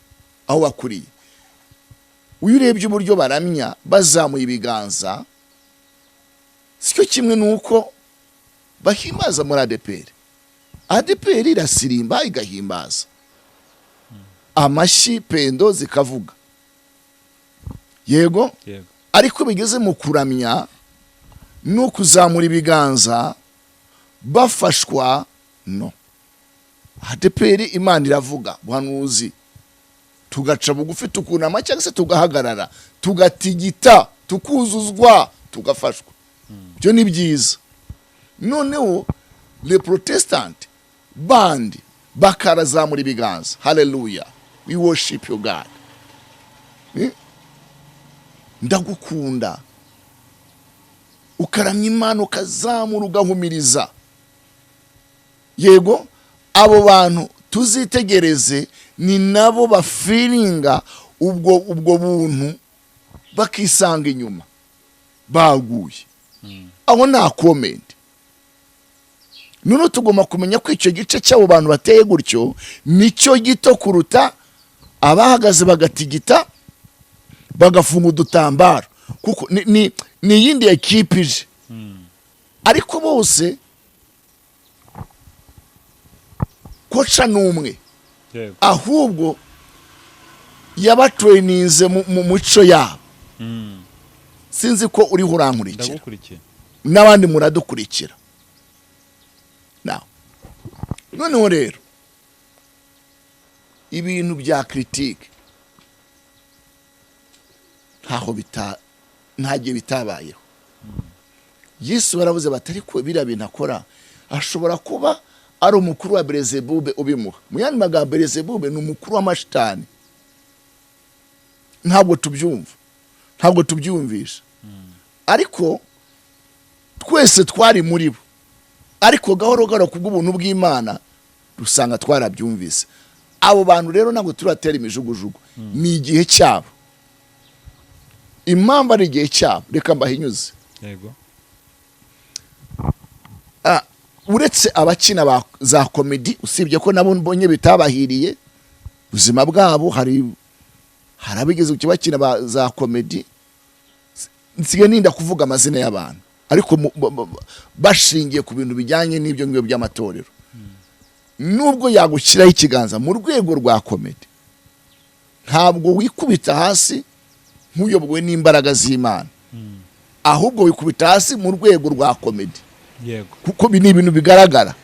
aho wakuriye. Uyu urebye uburyo baramya bazamuye ibiganza, sicyo kimwe nuko bahimbaza muri ADPR. ADPR irasirimba igahimbaza, amashyi pendo zikavuga, yego. Ariko bigeze mu kuramya no kuzamura ibiganza bafashwa no. ADPR Imana iravuga buhanuzi, tugaca bugufi tukunama cyangwa se tugahagarara, tugatigita, tukuzuzwa, tugafashwa. Byo ni byiza. Noneho le protestant band bakarazamura ibiganza, hallelujah, we worship you God, ndagukunda, ukaramya Imana, ukazamura, ugahumiriza. Yego, abo bantu tuzitegereze ni nabo bafiringa ubwo buntu, bakisanga inyuma baguye. Aho nta comment. Nuno tugomba kumenya ko icyo gice cy'abo bantu bateye gutyo nicyo gito kuruta abahagaze bagatigita bagafunga udutambaro, kuko ni yindi equipe ije. Ariko bose koca numwe, ahubwo yabatraininze mu muco yabo. Sinzi ko uri hurankurikira n'abandi muradukurikira. Noneho rero ibintu bya critique ntagiye bitabayeho. Yesu baravuze batari ko bira bintu akora ashobora kuba ari umukuru wa Belzebube ubimuha. Mu yandi magambo, Belzebube ni umukuru w'amashitani. Ntabwo tubyumvisha, ariko twese twari muri bo. Ariko gahoro gahoro kubw'ubuntu bw'Imana dusanga twarabyumvise. Abo bantu rero ntabwo turatera imijugujugu, ni igihe cyabo. impamvu ari igihe cyabo reka mbahinyuze. yego Uretse abakina za komedi, usibye ko nabo mbonye bitabahiriye ubuzima bwabo, hari abigeze bakina za komedi, nsigaye ninda kuvuga amazina y'abantu ariko bashingiye ku bintu bijyanye n'ibyo ngibyo by'amatorero. Nubwo yagushyiraho ikiganza mu rwego rwa komedi, ntabwo wikubita hasi nk'uyobowe n'imbaraga z'Imana, ahubwo wikubita hasi mu rwego rwa komedi. yego Kuko ni ibintu bigaragara,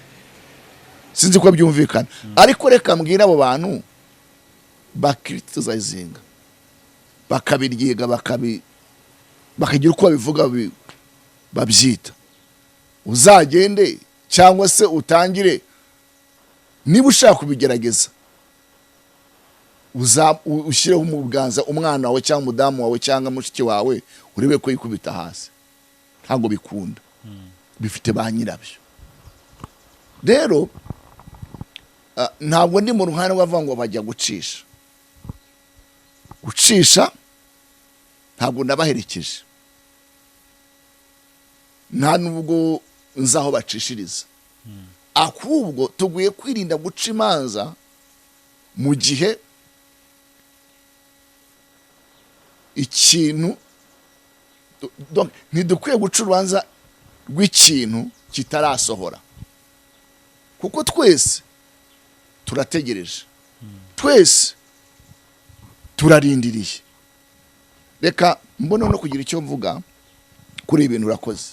sinzi ko byumvikana. Ariko reka mbwira abo bantu bakiritizayizinga, bakabiryiga, bakagira uko babivuga babyita, uzagende cyangwa se utangire, niba ushaka kubigerageza ushyireho mu biganza umwana wawe cyangwa umudamu wawe cyangwa mushiki wawe, urebe ko yikubita hasi. Ntabwo bikunda, bifite ba nyirabyo. Rero ntabwo ndi mu ruhande rw'abavuga ngo bajya gucisha, ntabwo ndabaherekeje, nta nubwo nzaho bacishiriza. Ahubwo tuguye kwirinda guca imanza mu gihe ikintu, ntidukwiye guca urubanza rw'ikintu kitarasohora, kuko twese turategereje, twese turarindiriye. Reka mbona no kugira icyo mvuga kuri ibintu urakoze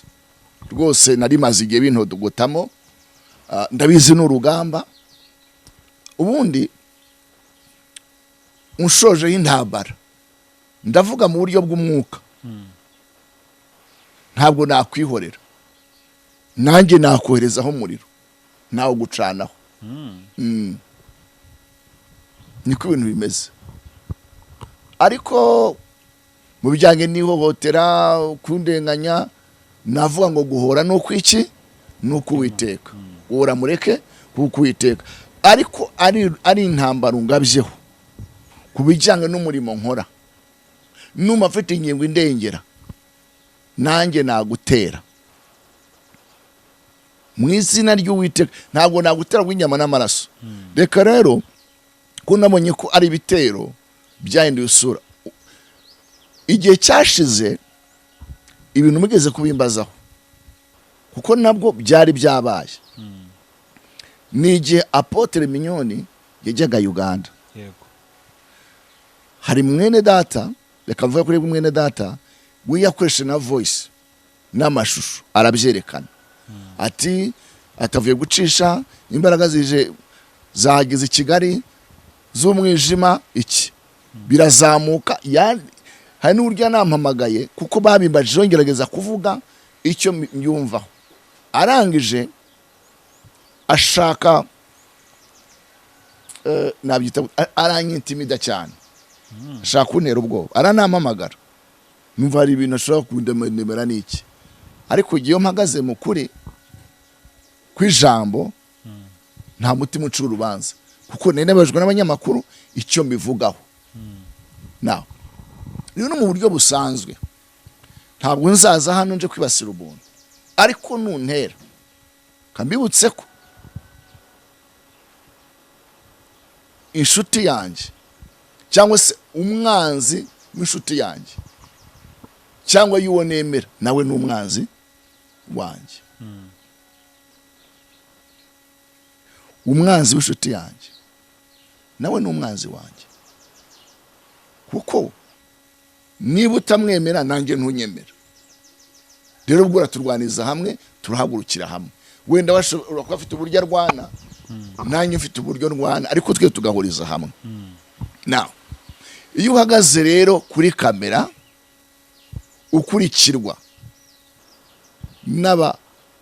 rwose. Nari maze igihe bintodogotamo, ndabizi n'urugamba. Ubundi unshojeho intambara, ndavuga mu buryo bw'umwuka, ntabwo nakwihorera, nanjye nakoherezaho umuriro nawe gucanaho. Niko ibintu bimeze. Ariko mu bijyanye n'ihohotera, kundenganya, navuga ngo guhora no kwiki no kuwiteka, ura mureke kuwiteka. Ariko ari intambara ngabyeho ku bijyanye n'umurimo nkora, numa afite ingingo indengera, nanjye nagutera mu izina ry'Uwiteka, ntabwo nagutera rw'inyama n'amaraso. Reka rero ko nabonye ko ari ibitero byahinduye isura. Igihe cyashize ibintu mugeze kubimbazaho, kuko nabwo byari byabaye. Ni igihe Apotre Mignoni yajyaga Uganda. yego Hari mwene data, reka mvuga kuri mwene data, we yakoresha na voice n'amashusho arabyerekana, ati atavuye gucisha, imbaraga zageze i Kigali z'umwijima, iki birazamuka. Hari n'uburyo nampamagaye kuko babimbaje, yongerageza kuvuga icyo myumvaho. Arangije ashaka nabyita aranyitimida cyane, ashaka kuntera ubwoba, aranampamagara. Numva hari ibintu ashobora kundemera n'iki, ariko igihe mpagaze mu kuri kw'ijambo, nta mutima uca urubanza, kuko nebajwe n'abanyamakuru icyo mbivugaho. Naho rero no mu buryo busanzwe ntabwo nzaza hano nje kwibasira ubuntu, ariko nuntera kambibutse ko inshuti yanjye cyangwa se umwanzi w'inshuti yanjye cyangwa y'uwo nemera, nawe n'umwanzi wanjye. Umwanzi w'inshuti yanjye nawe n'umwanzi wanjye, kuko niba utamwemera nanjye ntunyemera. Rero ubwo uraturwaniza hamwe, turahagurukira hamwe. Wenda washobora kuba afite uburyo arwana, nanjye mfite uburyo ndwana, ariko twe tugahuriza hamwe. Now iyo uhagaze rero kuri kamera ukurikirwa n'aba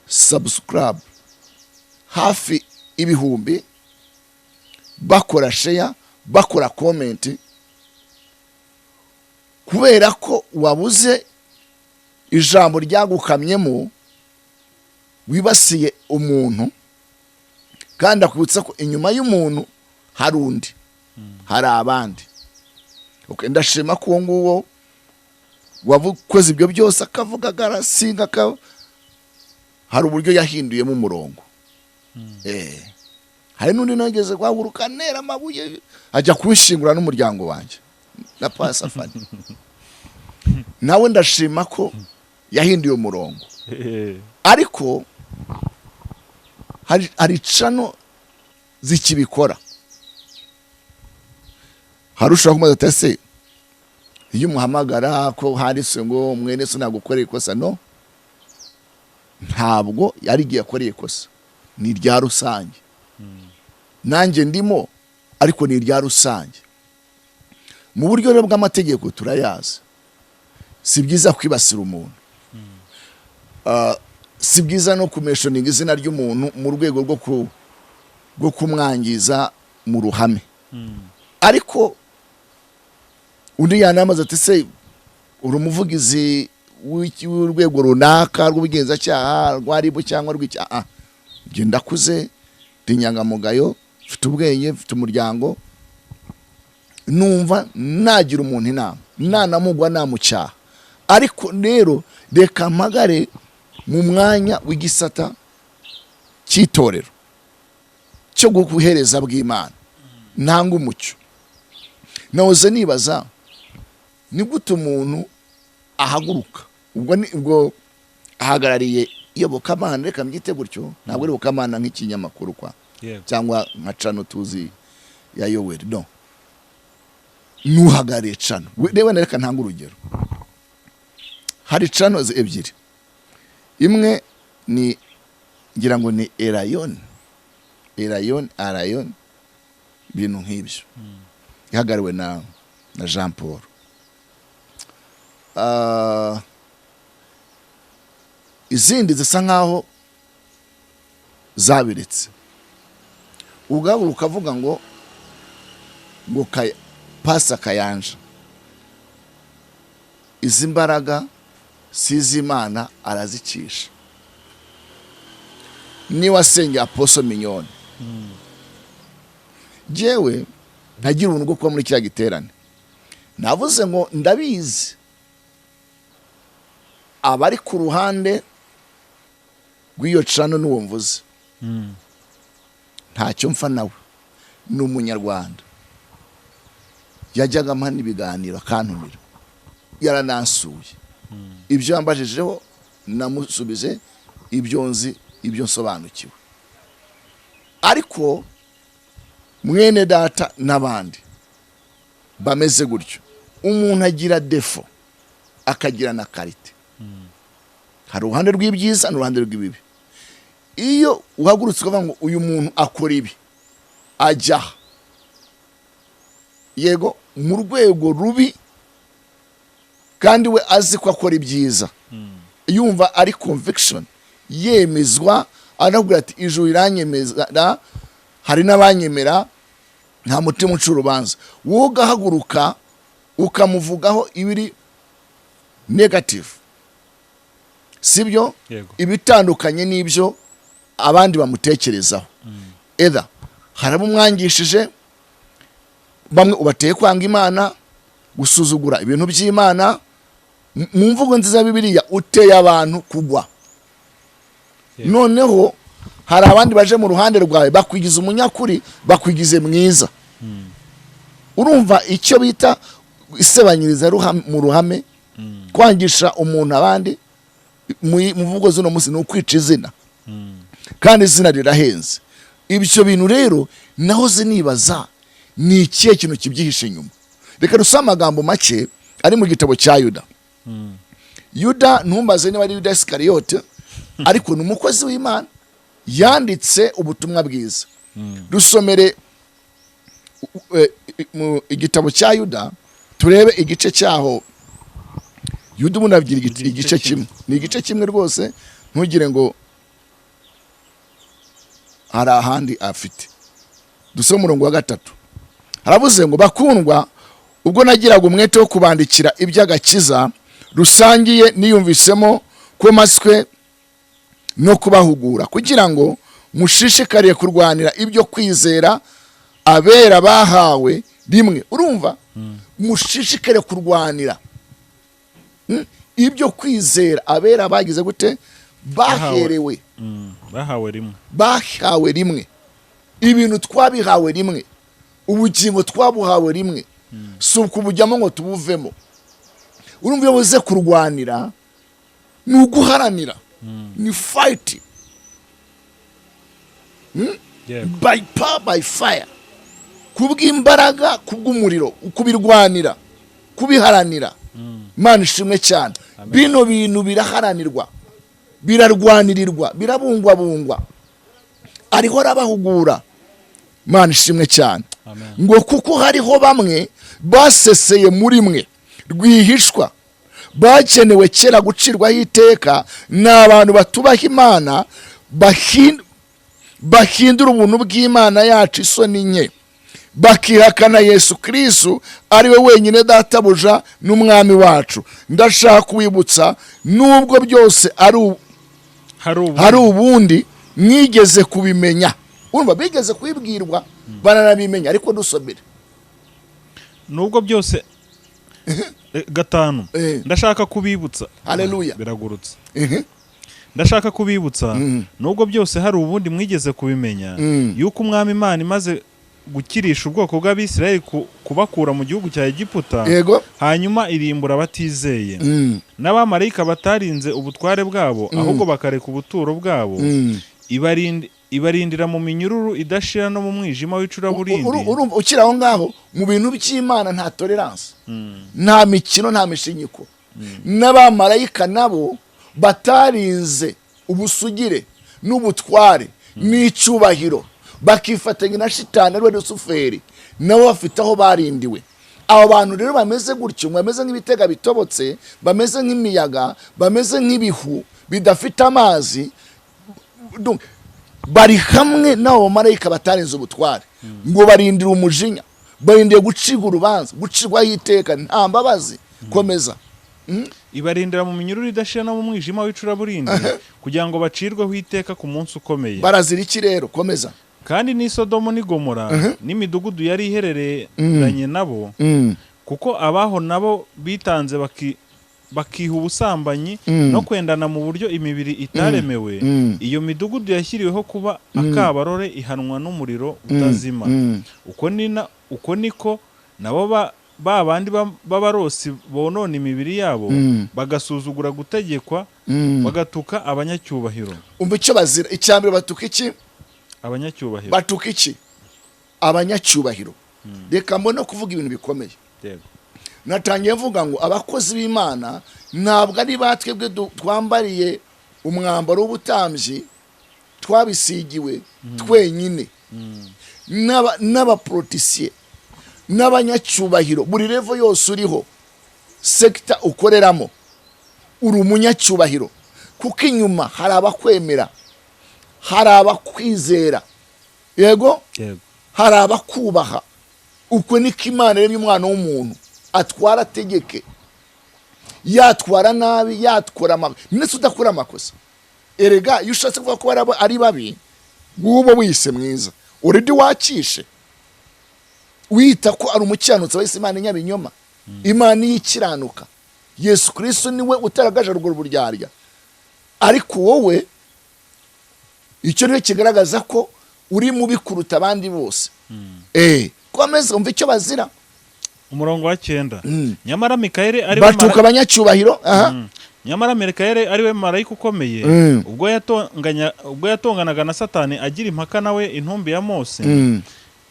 subscribe hafi ibihumbi, bakora share, bakora comment, kubera ko wabuze ijambo ryagukamyemo, wibasiye umuntu, kandi akwibutsa ko inyuma y'umuntu hari undi, hari abandi. Okay, ndashima ko nguwo wakoze ibyo byose akavuga agarasinga hari uburyo yahinduyemo umurongo. Hari n'undi nageze guhaguruka nera amabuye ajya kubishingura n'umuryango wanjye na pasafani. Nawe ndashima ko yahinduye umurongo. Ariko hari cano zikibikora. Harushaho kumaza tese iyo umuhamagara ko handitse ngo mwene so nagukoreye ikosa, no, ntabwo yari igiye akoreye ikosa, ni irya rusange. Nanjye ndimo, ariko ni irya rusange. Mu buryo rero bw'amategeko turayazi, si byiza kwibasira umuntu, si byiza no kumeshoninga izina ry'umuntu mu rwego rwo kumwangiza mu ruhame. Ariko undi yanamaze ati se uri umuvugizi w'urwego runaka rw'ubugenzacyaha rwa RIB cyangwa rw'icyaha, njye ndakuze, ndi inyangamugayo, mfite ubwenge, mfite umuryango, numva nagira umuntu inama, nanamugwa namucyaha. Ariko rero reka mpagare mu mwanya w'igisata cy'itorero cyo guhereza bw'Imana, ntanga umucyo. Nahoze nibaza ni gute umuntu ahaguruka, ubwo ahagarariye iyobokamana, reka mbyite gutyo, ntabwo iyobokamana nk'ikinyamakuru kwa cyangwa nka cano tuzi ya Yoweri, no, nuhagarariye cano. Reba reka ntanga urugero. Hari cano ebyiri, imwe ni ngira ngo ni Arayon, ibintu nk'ibyo, ihagariwe na Jean Paul. Izindi zisa nkaho zabiretse, ubwabo ukavuga ngo pasa Kayanja, izi mbaraga si iz'Imana arazicisha. Ni wasenge Apostle Mignone. Jewe ntagira ubuntu bwo kuba muri kiriya giterane. Navuze ngo ndabizi abari ku ruhande rw'iyo cano n'uwo mvuze, ntacyo mfa nawe, ni umunyarwanda. Yajyaga ampa n'ibiganiro akantumira, yaranansuye. Ibyo yambajijeho namusubije, ibyo nzi, ibyo nsobanukiwe. Ariko mwene data n'abandi bameze gutyo, umuntu agira defo akagira na karite. Hari uruhande rw'ibyiza n'uruhande rw'ibibi. Iyo uhagurutse ukavuga ngo uyu muntu akora ibi, ajya yego mu rwego rubi, kandi we azi ko akora ibyiza, yumva ari conviction, yemezwa, aravuga ati ijuru iranyemeza, hari n'abanyemera, nta mutima uca urubanza. Wowe ugahaguruka ukamuvugaho ibiri negative, sibyo, ibitandukanye n'ibyo abandi bamutekerezaho. Either harabo umwangishije, bamwe ubateye kwanga Imana, gusuzugura ibintu by'Imana. Mu mvugo nziza Bibiliya uteye abantu kugwa. Noneho hari abandi baje mu ruhande rwawe bakwigiza umunyakuri, bakwigize mwiza. Urumva icyo bita isebanyiriza mu ruhame, kwangisha umuntu abandi. Mu mvugo z'uno munsi ni ukwica izina, kandi izina rirahenze. Ibyo bintu rero nahoze nibaza ni ikihe kintu kibyihishe inyuma. Reka dusome amagambo make ari mu gitabo cya Yuda. Yuda ntumbaze niba ari Yuda Iskariyote, ariko ni umukozi w'Imana, yanditse ubutumwa bwiza. Dusomere mu igitabo cya Yuda, turebe igice cyaho. Yuda umuntu avugira igice kimwe, ni igice kimwe rwose, ntugire ngo hari ahandi afite. Dusome umurongo wa 3. Haravuze ngo bakundwa, ubwo nagiraga umwete wo kubandikira iby'agakiza rusangiye, niyumvisemo ko maswe no kubahugura, kugira ngo mushishikariye kurwanira ibyo kwizera abera bahawe rimwe. Urumva, mushishikare kurwanira ibyo kwizera abera bagize gute baherewe bahawe rimwe ibintu twabihawe rimwe ubugingo twabuhawe rimwe si ukubujyamo ngo tubuvemo urumva iyo buze kurwanira ni uguharanira ni fight by power by fire kubw'imbaraga kubw'umuriro kubirwanira kubiharanira Imana ishimwe cyane bino bintu biraharanirwa birarwanirirwa birabungwabungwa ariho arabahugura Imana ishimwe cyane ngo kuko hariho bamwe baseseye muri mwe rwihishwa bakenewe kera gucirwaho iteka n'abantu batubaha Imana bahindura ubuntu bw'Imana yacu isoni nke bakihakana Yesu Kristo ari we wenyine databuja n'umwami wacu ndashaka kuwibutsa nubwo byose hari ubundi mwigeze kubimenya urumva bigeze kwibwirwa baranabimenya ariko dusomere nubwo byose gatanu ndashaka kubibutsa haleluya biragurutse ndashaka kubibutsa nubwo byose hari ubundi mwigeze kubimenya yuko umwami Imana imaze gukirisha ubwoko bw'Abisirayeli kubakura mu gihugu cya Egiputa hanyuma irimbura batizeye n'abamarayika batarinze ubutware bwabo ahubwo bakareka ubuturo bwabo ibarindira mu minyururu idashira no mu mwijima w'icuraburindi urumva ukiri aho ngaho mu bintu by'Imana nta tolerance nta mikino nta mishinyiko n'abamarayika nabo batarinze ubusugire n'ubutware n'icyubahiro bakifatanya na shitani ari we Lusuferi nabo bafite aho barindiwe abo bantu rero bameze gutyo bameze nk'ibitega bitobotse bameze nk'imiyaga bameze nk'ibihu bidafite amazi bari hamwe n'abo marayika batarinze ubutware ngo barindire umujinya barindiye gucirwa urubanza gucirwaho iteka nta mbabazi komeza ibarindira mu minyururu idashira no mu mwijima w'icuraburindi kugira ngo bacirweho iteka ku munsi ukomeye barazira iki rero komeza kandi ni Sodomu ni Gomora n'imidugudu yari ihereranye nabo kuko abaho nabo bitanze bakiha ubusambanyi no kwendana mu buryo imibiri itaremewe iyo midugudu yashyiriweho kuba akabarore ihanwa n'umuriro utazima uko niko nabo babandi b'abarosi bonona imibiri yabo bagasuzugura gutegekwa bagatuka abanyacyubahiro umva icyo bazira icyambere batuka iki abanyacyubahiro batuka iki abanyacyubahiro reka mbone kuvuga ibintu bikomeye natangiye mvuga ngo abakozi b'Imana ntabwo ari batwebwe twambariye umwambaro w'ubutambyi twabisigiwe twenyine n'abaprotisiye n'abanyacyubahiro buri level yose uriho sekta ukoreramo uri umunyacyubahiro kuko inyuma hari abakwemera hari abakwizera yego hari abakubaha uko niko Imana yaremye umwana w'umuntu atwara ategeke yatwara nabi yatkora ndetse udakora amakosa erega iyo ushatse kuvuga ko ari babi gubo wise mwiza already wakishe wita ko ari umukiranutsi wese Imana nyabinyoma Imana yikiranuka Yesu Kristo niwe utaragaje ruguru buryarya ariko wowe icyo niyo kigaragaza ko uri mubi kuruta abandi bose komeza umva icyo bazira umurongo wa 9 nyamara Mikayeli ari batuka abanyacyubahiro nyamara Mikayeli ari we marayika ukomeye ubwo yatonganaga na Satani agira impaka nawe intumbi ya Mose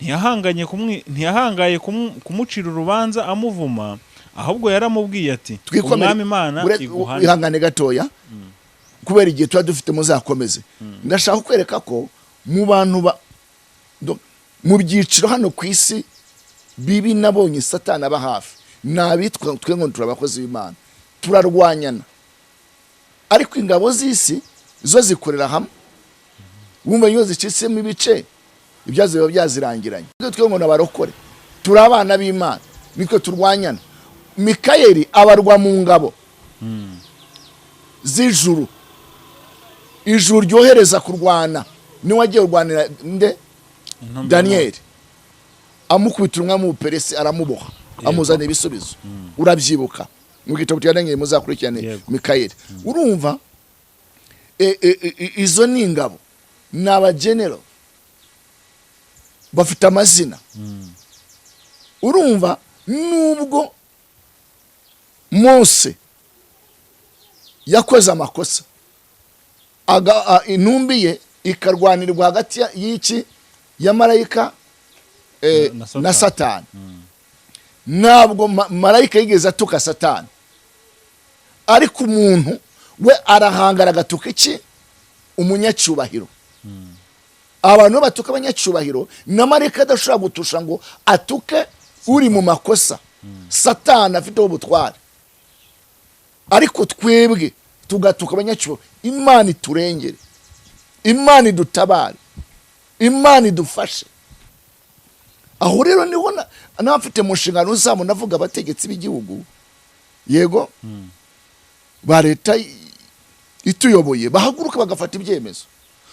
ntiyahangaye kumucira urubanza amuvuma ahubwo yaramubwiye ati umwami Imana iguhana ihangane gatoya kubera igihe tuba dufite muzakomeze ndashaka kwereka ko mu bantu mu byiciro hano ku isi bibi nabonye Satani aba hafi nabitwa twe ngo turabakozi b'Imana turarwanyana ariko ingabo z'isi zo zikorera hamwe wumva iyo zicitsemo ibice ibyazo biba byazirangiranye twe ngo nabarokore turabana b'Imana niko turwanyana Mikayeli abarwa mu ngabo z'ijuru ijuru ryohereza kurwana ni wagiye kurwanira nde Daniel amukubita umwami w'Ubuperesi aramuboha amuzana ibisubizo urabyibuka mu gitabo cya Daniel muzakurikirane Yego. Mikayeli urumva izo ni ingabo n'abagenero bafite amazina urumva nubwo Mose yakoze amakosa intumbi ye ikarwanirwa hagati y'iki ya marayika na Satani ntabwo marayika yigeze atuka Satani ariko umuntu we arahangara agatuka iki umunyacyubahiro abantu batuka abanyacyubahiro na marayika adashobora gutusha ngo atuke uri mu makosa Satani afite ubutware ariko twebwe tugatuka abanyacyubahiro Imana iturengere Imana idutabare Imana idufashe aho rero niho n'abafite mu nshingano zabo navuga abategetsi b'igihugu yego ba leta ituyoboye bahaguruka bagafata ibyemezo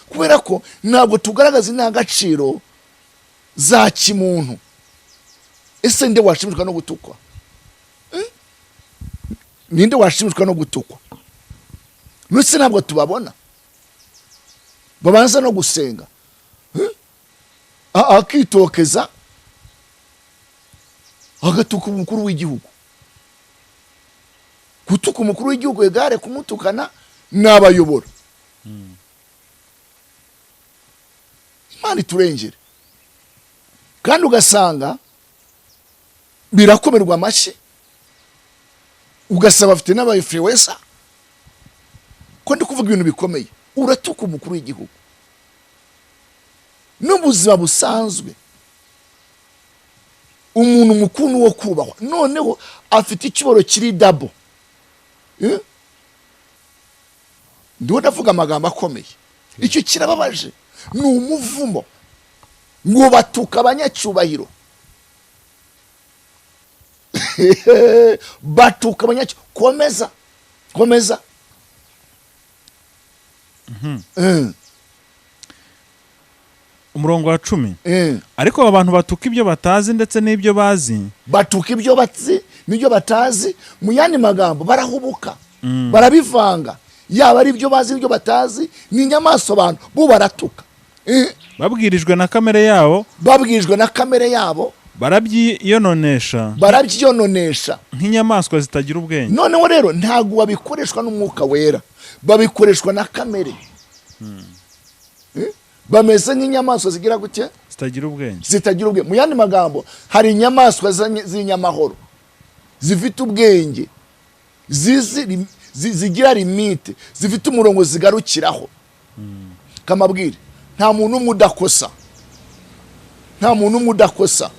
kubera ko ntabwo tugaragaza intagaciro za kimuntu ese nde washimishwa no gutukwa ninde washimishwa no gutukwa nuse ntabwo tubabona babanza no gusenga akitokeza agatuka umukuru w'igihugu gutuka umukuru w'igihugu egare kumutukana n'abayobora Imana iturengere kandi ugasanga birakomerwa amashyi ugasaba afite n'abayifrewesa ko ndi kuvuga ibintu bikomeye uratuka umukuru w'igihugu n'ubuzima busanzwe umuntu mukuru wo kubahwa noneho afite ikiboro kiri dabo ndiho ndavuga amagambo akomeye icyo kirababaje ni umuvumo ngo batuka abanyacyubahiro batuka abanyacyubahiro komeza umurongo wa 10 ariko abantu batuka ibyo batazi ndetse n'ibyo bazi batuka ibyo bazi n'ibyo batazi mu yandi magambo barahubuka barabivanga yaba ari ibyo bazi ibyo batazi ni inyamaswa abantu bo baratuka babwirijwe na kamere yabo barabyiyononesha nk'inyamaswa zitagira ubwenge noneho rero ntabwo babikoreshwa n'umwuka wera babikoreshwa na kamere bameze nk'inyamaswa zigira gute zitagira ubwenge mu yandi magambo hari inyamaswa z'inyamahoro zifite ubwenge zigira limite zifite umurongo zigarukiraho kamabwire nta muntu umwe udakosa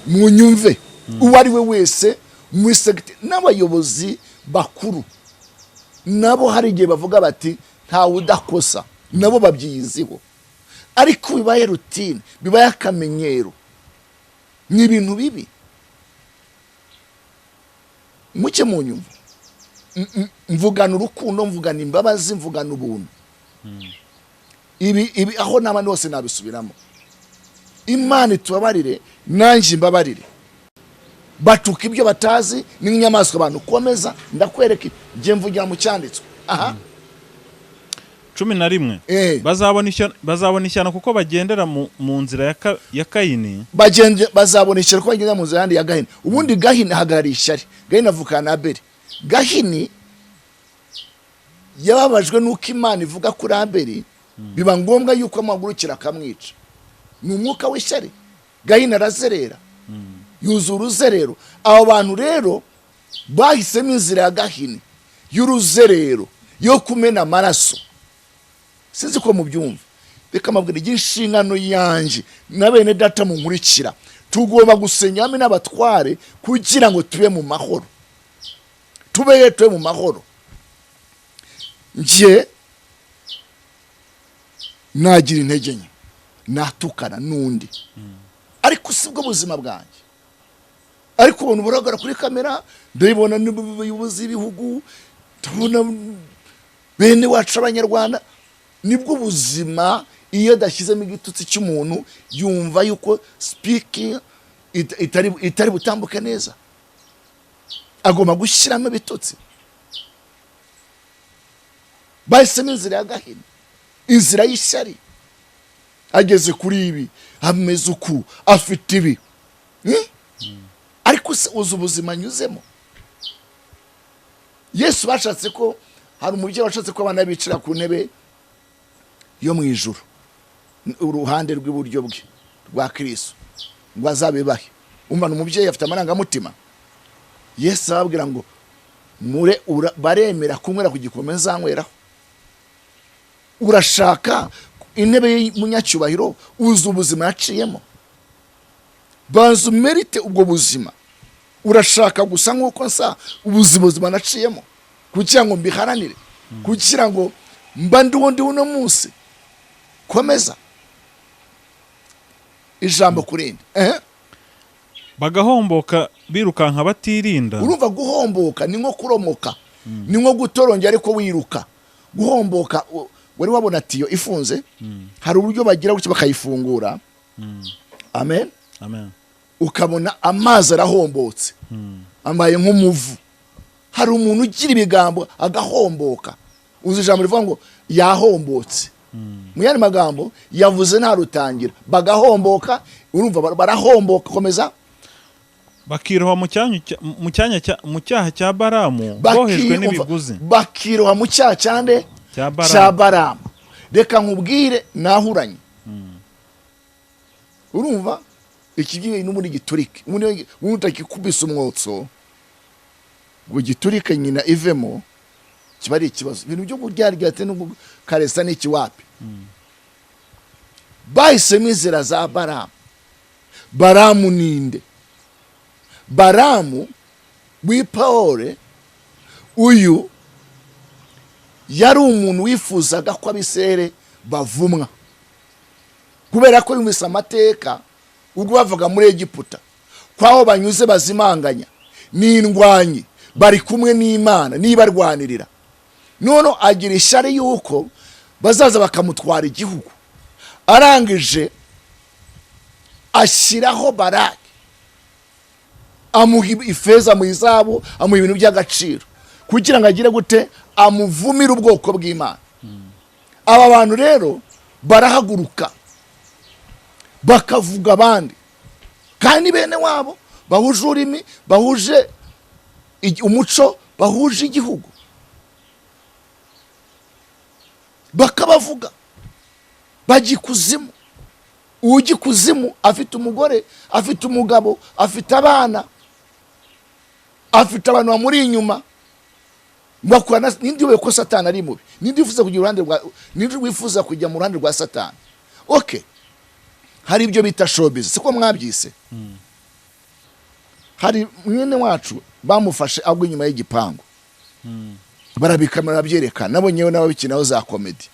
mu nyumve uwo ari we wese muri segiteri n'abayobozi bakuru nabo hari igihe bavuga bati ntawe udakosa nabo babyiyiziho ariko bibaye rutine bibaye akamenyero ni ibintu bibi muke mu nyumva mvugana urukundo mvugana imbabazi mvugana ubuntu ibi aho n'abandi bose nabisubiramo Imana itubabarire nanjye mbabarire batuka ibyo batazi n'inyamaswa abantu komeza ndakwereka ngiye mvugira mu cyanditswe 11 bazabona ishyano kuko bagendera mu nzira ya Kayini bazabona ishyano kuko bagendera mu nzira yandi ya Gahini ubundi Gahini hagarariye ishyari Gahini avukana na Abeli Gahini yababajwe nuko Imana ivuga kuri Abeli biba ngombwa yuko amagurukira akamwica ni umwuka w'ishyari Gahini arazerera yuzura uruzerero abo bantu rero bahisemo inzira ya Gahini y'uruzerero yo kumena amaraso sinzi ko mubyumva reka mabwira igishingano yanje na bene data mu nkurikira tugomba gusenyamo n'abatware kugira ngo tube mu mahoro tube mu mahoro nje nagira intege nke natukana n'undi ariko sibwo buzima bwanjye ariko ubona buragara kuri kamera ndabibona n'ubuyobozi b'ibihugu tubona bene wacu abanyarwanda nibwo buzima iyo dashyizemo igitutsi cy'umuntu yumva yuko speaking itari butambuke neza agomba gushyiramo ibitotsi. Bahisemo inzira y'agahinda, inzira y'ishyari. Ageze kuri ibi ameze uku, afite ibi, ariko se uzi ubuzima anyuzemo. Yesu bashatse ko hari umubyeyi washatse ko abana bicara ku ntebe yo mu ijuru, uruhande rw'iburyo bwe rwa Kristo, ngo azabibahe. Umwana umubyeyi afite amarangamutima. Yesu ababwira ngo baremera kunywera ku gikombe nzanyweraho. Urashaka intebe y'umunyacyubahiro, uzi ubuzima yaciyemo, banza umerite ubwo buzima. Urashaka gusa nk'uko nsa ubuzima naciyemo kugira ngo mbiharanire, kugira ngo mba ndi uno munsi. Komeza ijambo kurindi. Bagahomboka birukanka batirinda. Urumva guhomboka ni nko kuromoka, ni nko gutorongera ariko wiruka. Guhomboka wari wabona tiyo ifunze, hari uburyo bagira gutya bakayifungura. Amen. Amen. Ukabona amazi arahombotse, ambaye nk'umuvu. Hari umuntu ugira ibigambo agahomboka. Uzi ijambo rivuga ngo yahombotse. Mu yandi magambo yavuze nta rutangira. Bagahomboka, urumva barahomboka. Komeza. Bakiroha mu cyaha cya Baramu, bohejwe n'ibiguzi. Bakiroha mu cyaha cyande cya Baramu. Reka nkubwire nahuranye. Urumva ikigiye n'umuri giturike, umuntu utakikubisa umwotso ngo giturike nyina ivemo, kiba ari ikibazo. Ibintu byo kuryaryate no karesa n'iki wapi. Bahisemo inzira za Baramu. Baramu ninde? Baramu w'Ipawore, uyu yari umuntu wifuzaga ko abisere bavumwa, kubera ko yumvise amateka ubwo bavuga muri Egiputa kwaho banyuze bazimanganya n'indwanyi, bari kumwe n'Imana nibarwanirira. None agira ishyari yuko bazaza bakamutwara igihugu. Arangije ashyiraho Baraki, amuha ifeza mu izabu, amuha ibintu by'agaciro kugira ngo agire gute amuvumire ubwoko bw'Imana. Aba bantu rero barahaguruka bakavuga abandi, kandi bene wabo bahuje ururimi, bahuje umuco, bahuje igihugu, bakabavuga. Bajya ikuzimu. Ujya ikuzimu afite umugore, afite umugabo, afite abana, afite abantu bamuri inyuma. Bakura nindi we ko Satani ari mubi, nindi wifuza kujya uruhande rwa, nindi wifuza kujya mu ruhande rwa Satani. Okay, hari ibyo bita showbiz, siko mwabyise. Hari mwene wacu bamufashe agwa inyuma y'igipangu, barabikamera byerekana, nabonyewe n'ababikinaho za comedy.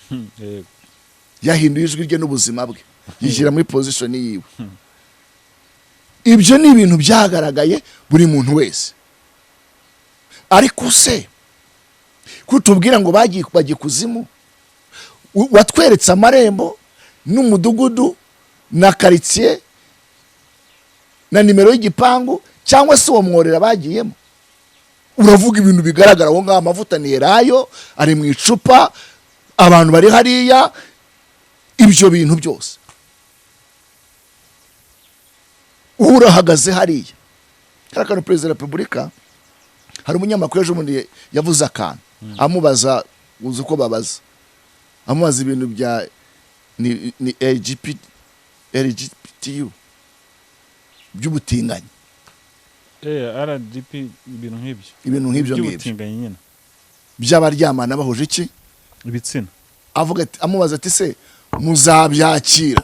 Yahinduye ijwi rye n'ubuzima bwe, yishyira muri position yiwe. Ibyo ni ibintu byagaragaye buri muntu wese. Ariko se kutubwira ngo bagiye kuzimu, watweretse amarembo n'umudugudu na quartier na nimero y'igipangu, cyangwa se uwo mworera bagiyemo? Uravuga ibintu bigaragara aho ngaho. Amavuta ni Erayo ari mu icupa, abantu bari hariya, ibyo bintu byose. Urahagaze hariya. Karakano Perezida wa Repubulika, hari umunyamakuru ejo bundi yavuze akantu, amubaza, uzi uko babaza, amubaza ibintu bya ni LGBTU by'ubutinganyi. RDP ibintu nk'ibyo by'ubutinganyi nyine by'abaryamana bahuje iki ibitsina. Avuga ati, amubaza ati se muzabyakira?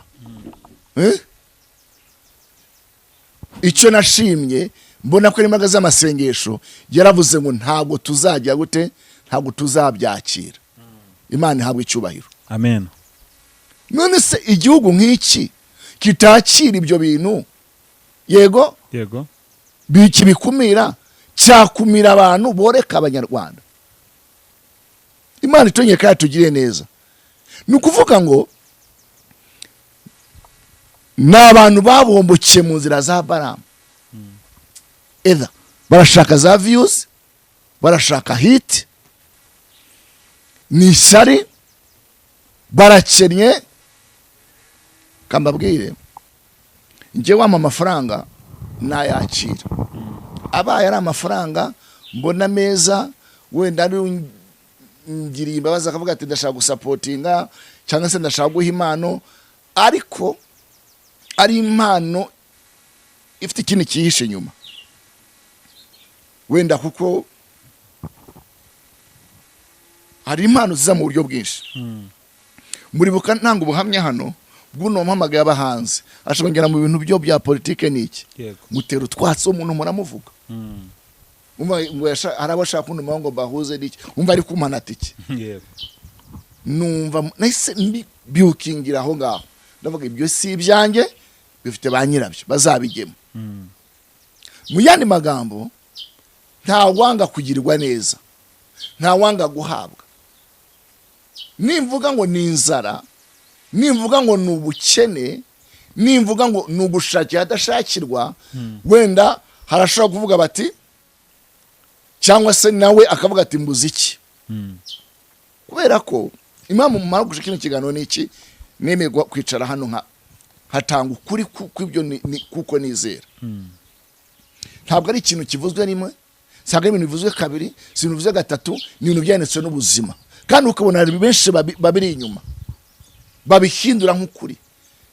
Icyo nashimye mbona ko imbaraga z'amasengesho yaravuze ngo ntabwo tuzajya gute, ntabwo tuzabyakira. Imana ihabwe icyubahiro. Amen. None se igihugu nk'iki kitakira ibyo bintu, yego bikibikumira, cyakumira abantu boreka Abanyarwanda. Imana itongeye kandi tugire neza. Ni ukuvuga ngo n'abantu babombokiye mu nzira za Baramu. Eda barashaka za views, barashaka hit, ni ishyari, barakennye. Kambabwire njye wama amafaranga nayakira, abaye ari amafaranga mbona meza, wenda ari ngiriye imbabazi akavuga ati ndashaka gusapotinga cyangwa se ndashaka guha impano, ariko ari impano ifite ikintu kihishe inyuma, wenda kuko hari impano ziza mu buryo bwinshi. Muribuka ntanga ubuhamya hano bw'uno mpamagaye abahanzi ashobora mu bintu byo bya politike niki, mutera utwatsi umuntu muramuvuga, umva arabashaka kunuma ngo bahuze niki, umva ari kumanata iki, numva nahise mbiukingira aho ngaho, ndavuga ibyo si ibyanjye, bifite ba nyirabyo bazabigema. Mu yandi magambo, nta wanga kugirirwa neza, nta wanga guhabwa. Nimvuga ngo ni inzara, nimvuga ngo ni ubukene, nimvuga ngo ni ugushakira adashakirwa, wenda harashobora kuvuga bati, cyangwa se nawe akavuga ati muziki. Kubera ko impamvu mumara gushaka kino kiganiro niki, nemerwa kwicara hano hatanga ukuri kw'ibyo kuko nizera. Ntabwo ari ikintu kivuzwe rimwe, saga ibintu bivuzwe kabiri, si ibintu bivuzwe gatatu, ni ibintu byanditswe n'ubuzima, kandi ukabona hari benshi babiri inyuma babihindura nk'ukuri.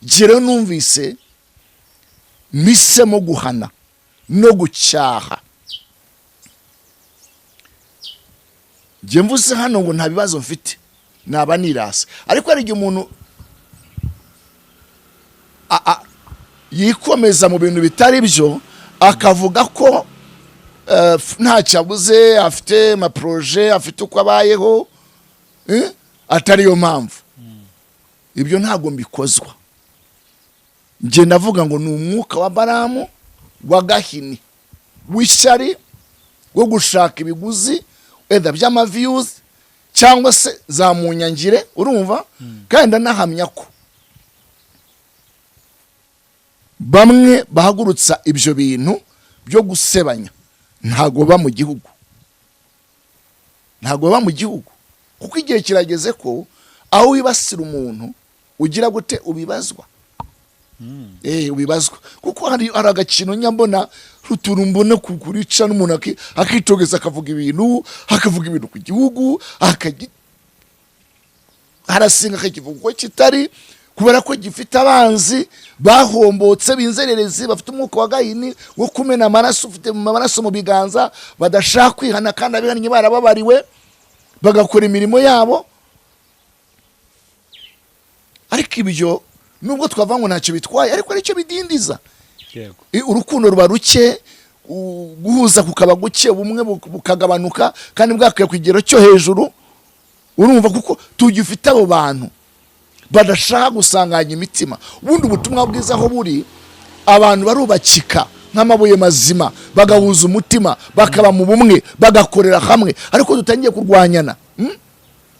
Jyewe numvise misemo guhana no gucyaha. Jye mvuze hano ngo nta bibazo mfite, naba nirasa, ariko hari igihe umuntu yikomeza mu bintu bitari byo, akavuga ko nta cyabuze, afite amaproje, afite uko abayeho, atari yo mpamvu. Ibyo ntago mbikozwa. Nje ndavuga ngo ni umwuka wa Baramu wa Gahini, w'ishyari, wo gushaka ibiguzi wenda by'ama views cyangwa se za munyangire, urumva. Kandi ndanahamya ko bamwe bahagurutsa ibyo bintu byo gusebanya ntago ba mu gihugu, ntago ba mu gihugu, kuko igihe kirageze ko aho wibasira umuntu ugira gute ubibazwa. Ubibazwa, kuko hari agakino nyambona ruturumbone kukurica n'umuntu akitogeza akavuga ibintu ku gihugu, harasinga akakivuga ko kitari, kubera ko gifite abanzi bahombotse b'inzererezi, bafite umwuka wa Gahini wo kumena amaraso, ufite amaraso mu biganza, badashaka kwihana, kandi abihannye barababariwe bagakora imirimo yabo. Ariko ibyo nubwo twavuga ngo ntacyo bitwaye, ariko aricyo bidindiza. Urukundo ruba ruke, guhuza kukaba guke, ubumwe bukagabanuka, kandi bwakwiye ku kigero cyo hejuru, urumva, kuko tugifite abo bantu badashaka gusanganya imitima. Ubundi ubutumwa bwiza aho buri, abantu barubakika nk'amabuye mazima, bagahuza umutima, bakaba mu bumwe, bagakorera hamwe, ariko dutangiye kurwanyana.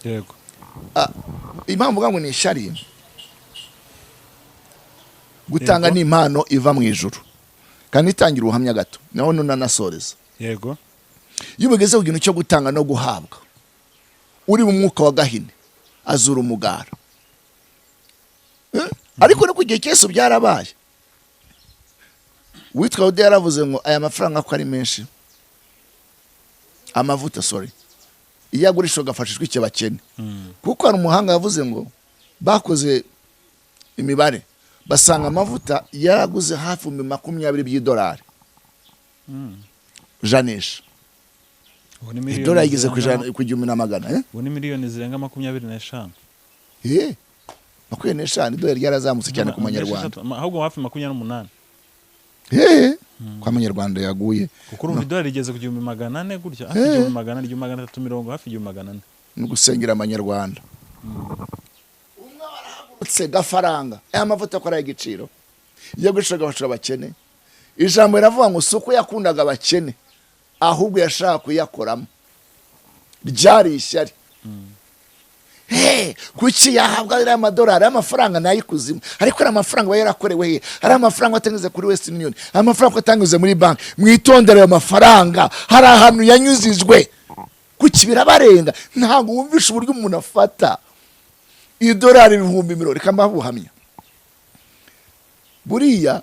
Yego. Impamvu ngo ni ishyari, gutanga ni impano iva mu ijuru, kandi itangira ubuhamya gato naho nanasoreza. Yego. Iyo ubigeze ku kintu cyo gutanga no guhabwa, uri mu mwuka wa Gahini azura umugara. Ariko no kugiye Yesu byarabaye. Witwa Ude yaravuze ngo aya mafaranga ko ari menshi, Amavuta iyo agurishwa agafashishwa icyo bakene. Kuko hari umuhanga yavuze ngo bakoze imibare basanga Amavuta yaraguze hafi $20,000 janisha. Idolari igeze ku $1,000. Ubu ni miliyoni zirenga 25. 25 idolari ryarazamutse cyane ku manyarwanda, ahubwo hafi 28. Kwa manyarwanda yaguye, kuko urumva idolari rigeze ku 1,400 gutya, hafi 1,400, 1,300, hafi 1,400. no gusengera amanyarwanda. Umwe warahagutse gafaranga, Amavuta akora igiciro, yagushaga bashaka abakene. Ijambo riravuga ngo suko yakundaga abakene, ahubwo yashaka kuyakoramo, ryari ishyari. kuki yahabwa ari amadolari amafaranga nayo ikuzimu, ariko ari amafaranga aba yarakorewe he, ari amafaranga atanyuze kuri Western Union, amafaranga atanyuze muri banki. Mwitondere ayo mafaranga, hari ahantu yanyuzijwe. Kuki birabarenga? Ntabwo wumvisha uburyo umuntu afata idolari 100,000. Reka mbabuhamya, buriya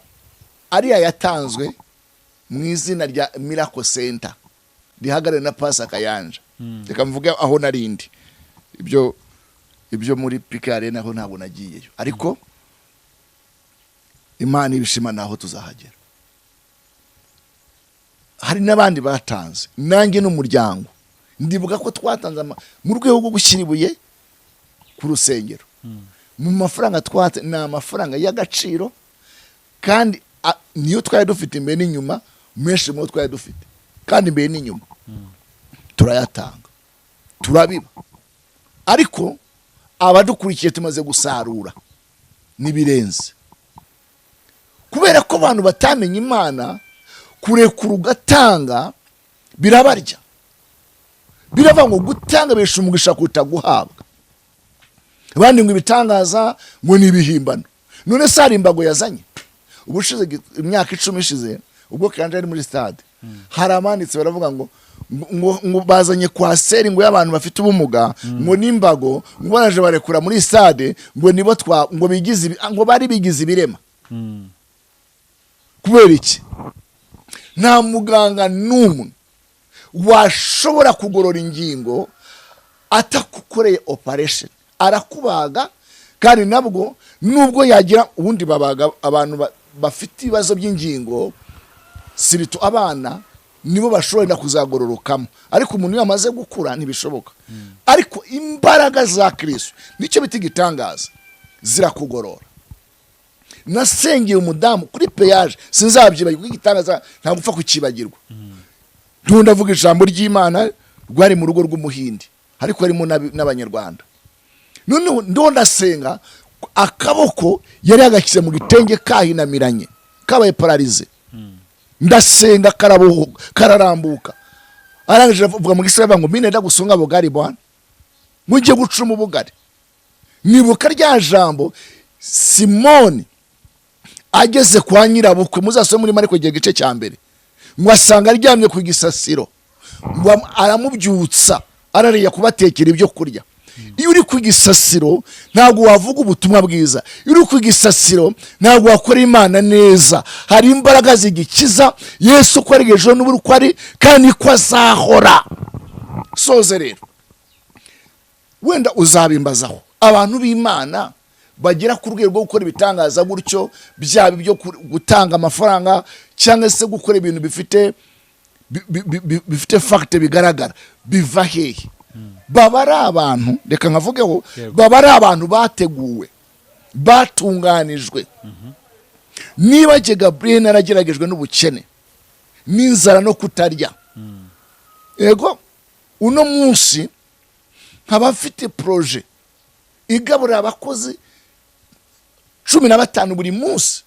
Ariya yatanzwe mu izina rya Miracle Center rihagarariwe na Pasa Kayanja. Reka mvuge aho narindi, ibyo muri Pikare naho ntabwo nagiyeyo, ariko Imana ibishima naho tuzahagera. Hari n'abandi batanze, nanjye n'umuryango ndibuka ko twatanze mu rwego rwo gushyira ibuye ku rusengero. Mu mafaranga twatse ni amafaranga y'agaciro, kandi niyo twari dufite imbere n'inyuma, menshi mu twari dufite, kandi imbere n'inyuma turayatanga, turabiba. Ariko abadukurikiye tumaze gusarura nibirenze, kubera ko abantu batamenye Imana. Kurekura ugatanga birabarya, birava ngo gutanga besha umugisha kuruta guhabwa. Abandi ngo ibitangaza ngo ni ibihimbano. None sari imbago yazanye ubushize imyaka 10 ishize, ubwo kanje ari muri stade, hari amanitse baravuga ngo bazanye kwa seri ngo y'abantu bafite ubumuga, ngo nimbago ngo baraje barekura muri stade, ngo nibo ngo bigize ngo bari bigize ibirema. Kubera iki? Nta muganga n'umwe washobora kugorora ingingo atakukoreye operation. Arakubaga, kandi nabwo nubwo yagira ubundi babaga abantu bafite ibibazo by'ingingo, sirito abana nibo bashobora kuzagororokamo, ariko umuntu yamaze gukura ntibishoboka. Ariko imbaraga za Kristo nicyo bitigitangaza zirakugorora. Nasengeye umudamu kuri peyaje, sinzabyibagirwa igitangaza, nta gupfa kukibagirwa. Ndavuga ijambo ry'Imana rwari mu rugo rw'umuhindi, ariko harimo n'abanyarwanda. None ndondasenga, akaboko yari agashyize mu gitenge kahinamiranye, kabaye paralize. Ndasenga kararambuka, arangije avuga mu gisirayeli ngo mine ndagusunga bugari bwana, mujye gucuma ubugari. Nibuka rya jambo Simoni ageze kwa nyirabukwe, muzasome muri Mariko gice cya mbere, mwasanga aryamye ku gisasiro, aramubyutsa arariya kubatekera ibyo kurya. Iyo uri ku gisasiro ntabwo wavuga ubutumwa bwiza, iyo uri ku gisasiro ntabwo wakora Imana neza. Hari imbaraga zigikiza. Yesu ko ari ejo n'uburi ko ari, kandi ko azahora. Soze rero, wenda uzabimbazaho abantu b'Imana bagera ku rwego rwo gukora ibitangaza gutyo, byaba ibyo gutanga amafaranga cyangwa se gukora ibintu bifite fact bigaragara. Biva hehe? Baba ari abantu, reka nkavugeho, baba ari abantu bateguwe, batunganijwe. Niba Gabriel narageragejwe n'ubukene n'inzara no kutarya, ego uno munsi nkaba mfite projet igaburira abakozi 15 buri munsi,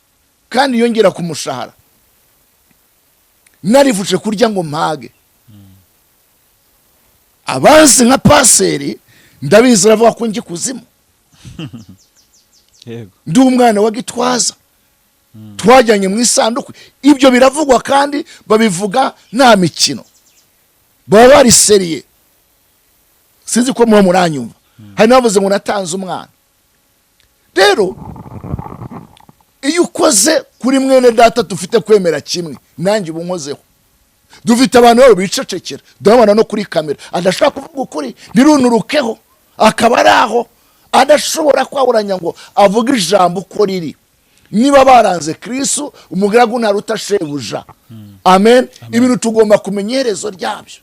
kandi yongera ku mushahara. Narivuje kurya ngo mpage. Abanzi nka paseri ndabizi ravuga ko ngi kuzimu. Yego. Ndi umwana wa Gitwaza. Twajyanye mu isanduku. Ibyo biravugwa kandi babivuga nta mikino. Baba bari seriye. Sinzi ko muba muranyumva. Hari navuze ngo natanze umwana. Rero iyo ukoze kuri mwene data dufite kwemera kimwe, nanjye ubunkozeho. Dufite abantu babo bicecekera, ndabona no kuri kamera adashaka kuvuga ukuri, nirunurukeho akaba araho, adashobora kwaburanya ngo avuga ijambo uko riri. Niba baranze Kristo, umugaragu ntaruta shebuja. Amen. Ibintu tugomba kumenyerezo ryabyo.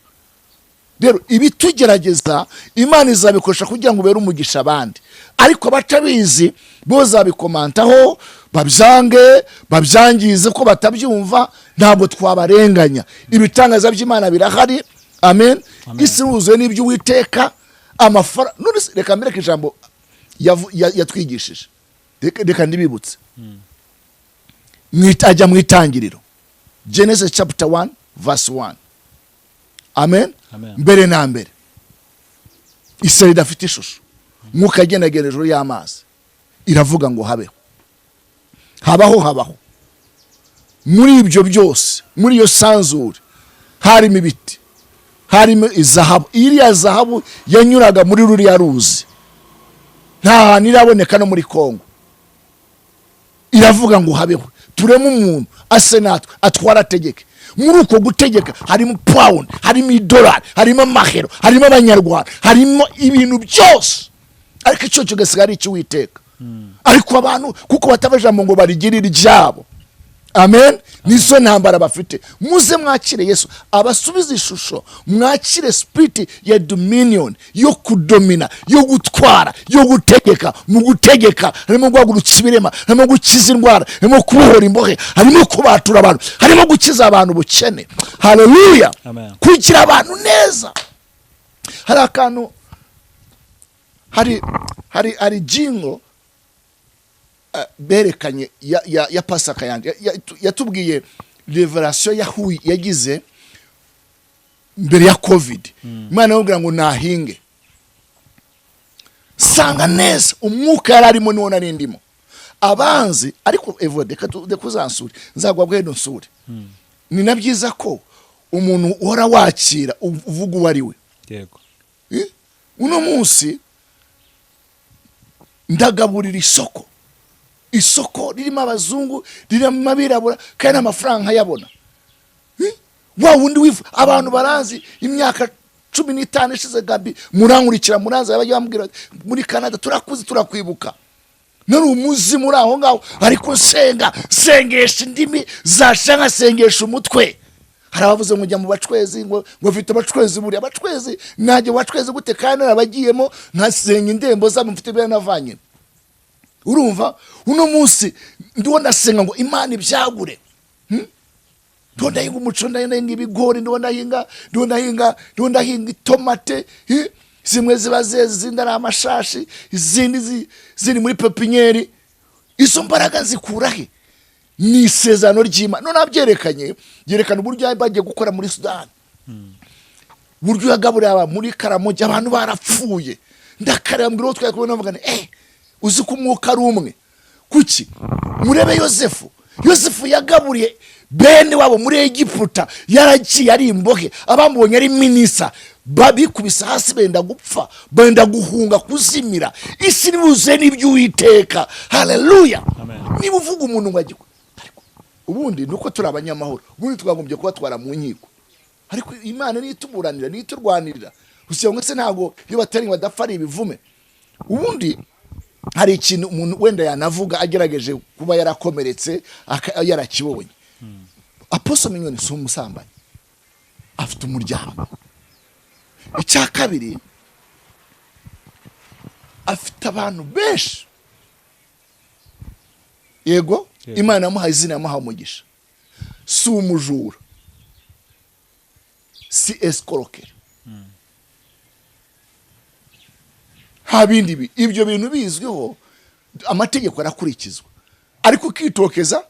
Rero ibitugerageza Imana izabikoresha kugira ngo ubere umugisha abandi, ariko abatabizi bo zabikomantaho, babyange, babyangize ko batabyumva. Ntabwo twabarenganya. Ibitangaza by'Imana birahari. Amen. Isi ruzuye n'ibyo Uwiteka amafara. None reka mbere ijambo yatwigishije, reka ndibibutse. Ajya mu itangiriro, Genesis chapter 1 verse 1. Amen. Mbere na mbere Isirayeli idafite ishusho. mwuka agendagenda hejuru y'amazi, iravuga ngo habeho. Habaho muri ibyo byose, muri iyo sanzure harimo ibiti, harimo izahabu. Iriya zahabu yanyuraga muri ruriya ruzi, nta hantu iraboneka no muri Kongo. Iravuga ngo habeho, tureme umuntu ase natwe, atwara ategeke. Muri uko gutegeka harimo pound, harimo idolari, harimo amahero, harimo abanyarwanda, harimo ibintu byose. Ariko icyo cyo gasigara icyo Uwiteka. Ariko abantu kuko batabajamo ngo barigirire iryabo. Amen. Nizo ntambara bafite. Muze mwakire Yesu abasubiza ishusho, mwakire spirit ya dominion, yo kudomina, yo gutwara, yo gutegeka. Mu gutegeka harimo guhaguruka ibirema, harimo gukiza indwara, harimo kubohora imbohe, harimo kubatura abantu, harimo gukiza abantu bukene. Haleluya. Kugira abantu neza. Hari akantu, hari jingo berekanye ya Pasaka yanjye yatubwiye revelation yagize mbere ya COVID. Imana yabwira ngo nahinge, sanga neza umwuka yararimo niwo narindimo abanzi. Ariko evode kuzansura nzagwa bwendo nsure. Ni nabyiza ko umuntu uhora wakira uvuga uwo ari we. Yego. Uno munsi ndagaburira isoko ririmo abazungu, ririmo abirabura, kandi amafaranga yabona. Wa wundi wifu abantu baranzi imyaka 15 ishize Gabi murankurikira muranza yabajya bambwira muri Canada turakuzi turakwibuka. Nari umuzi muri aho ngaho, ariko sengesha indimi zashanga sengesha umutwe. Hari abavuze ngo njya mu bacwezi ngo mfite abacwezi buri abacwezi najye bacwezi gute kandi nabagiyemo nkasenga indembo zabo mfite bya navanye. Urumva uno munsi ndibona senga ngo Imana ibyagure. Ndonda hinga umuco, ndonda hinga ibigori, ndonda hinga tomate, zimwe ziba zeze, izindi ari amashashi, izindi ziri muri pepinieri. Izo mbaraga zikurahe? Ni isezerano ry'Imana. None abyerekanye, yerekana uburyo bagiye gukora muri Sudan. Buryo yagaburira aba muri Karamogi abantu barapfuye. Ndakarambira utwo twakubona mvugane uzi ko umwuka ari umwe. Kuki murebe Yosefu yagaburiye bene wabo muri Egiputa, yaragiye ari imbohe, abambonye ari minisa, babikubisa hasi benda gupfa, benda guhunga kuzimira. Isi nibuze n'ibyo Uwiteka. Haleluya. Niba uvuga umuntu ngo agikwe, ubundi nuko turi abanyamahoro, ubundi twagombye kuba twara mu nkiko. Ariko Imana ni ituburanira, ni iturwanirira. Usiyonge se ntago iyo batari badapfa ari ibivume. Ubundi hari ikintu umuntu wenda yanavuga agerageje kuba yarakomeretse yarakibonye. Apostle Minyoni si umusambanyi, afite umuryango. Icya kabiri, afite abantu benshi. Yego, Imana yamuhaye izina, yamuhaye umugisha. Si umujura, si escroquer. Habindi ibyo bintu bizwiho, amategeko arakurikizwa. Ariko kitokeza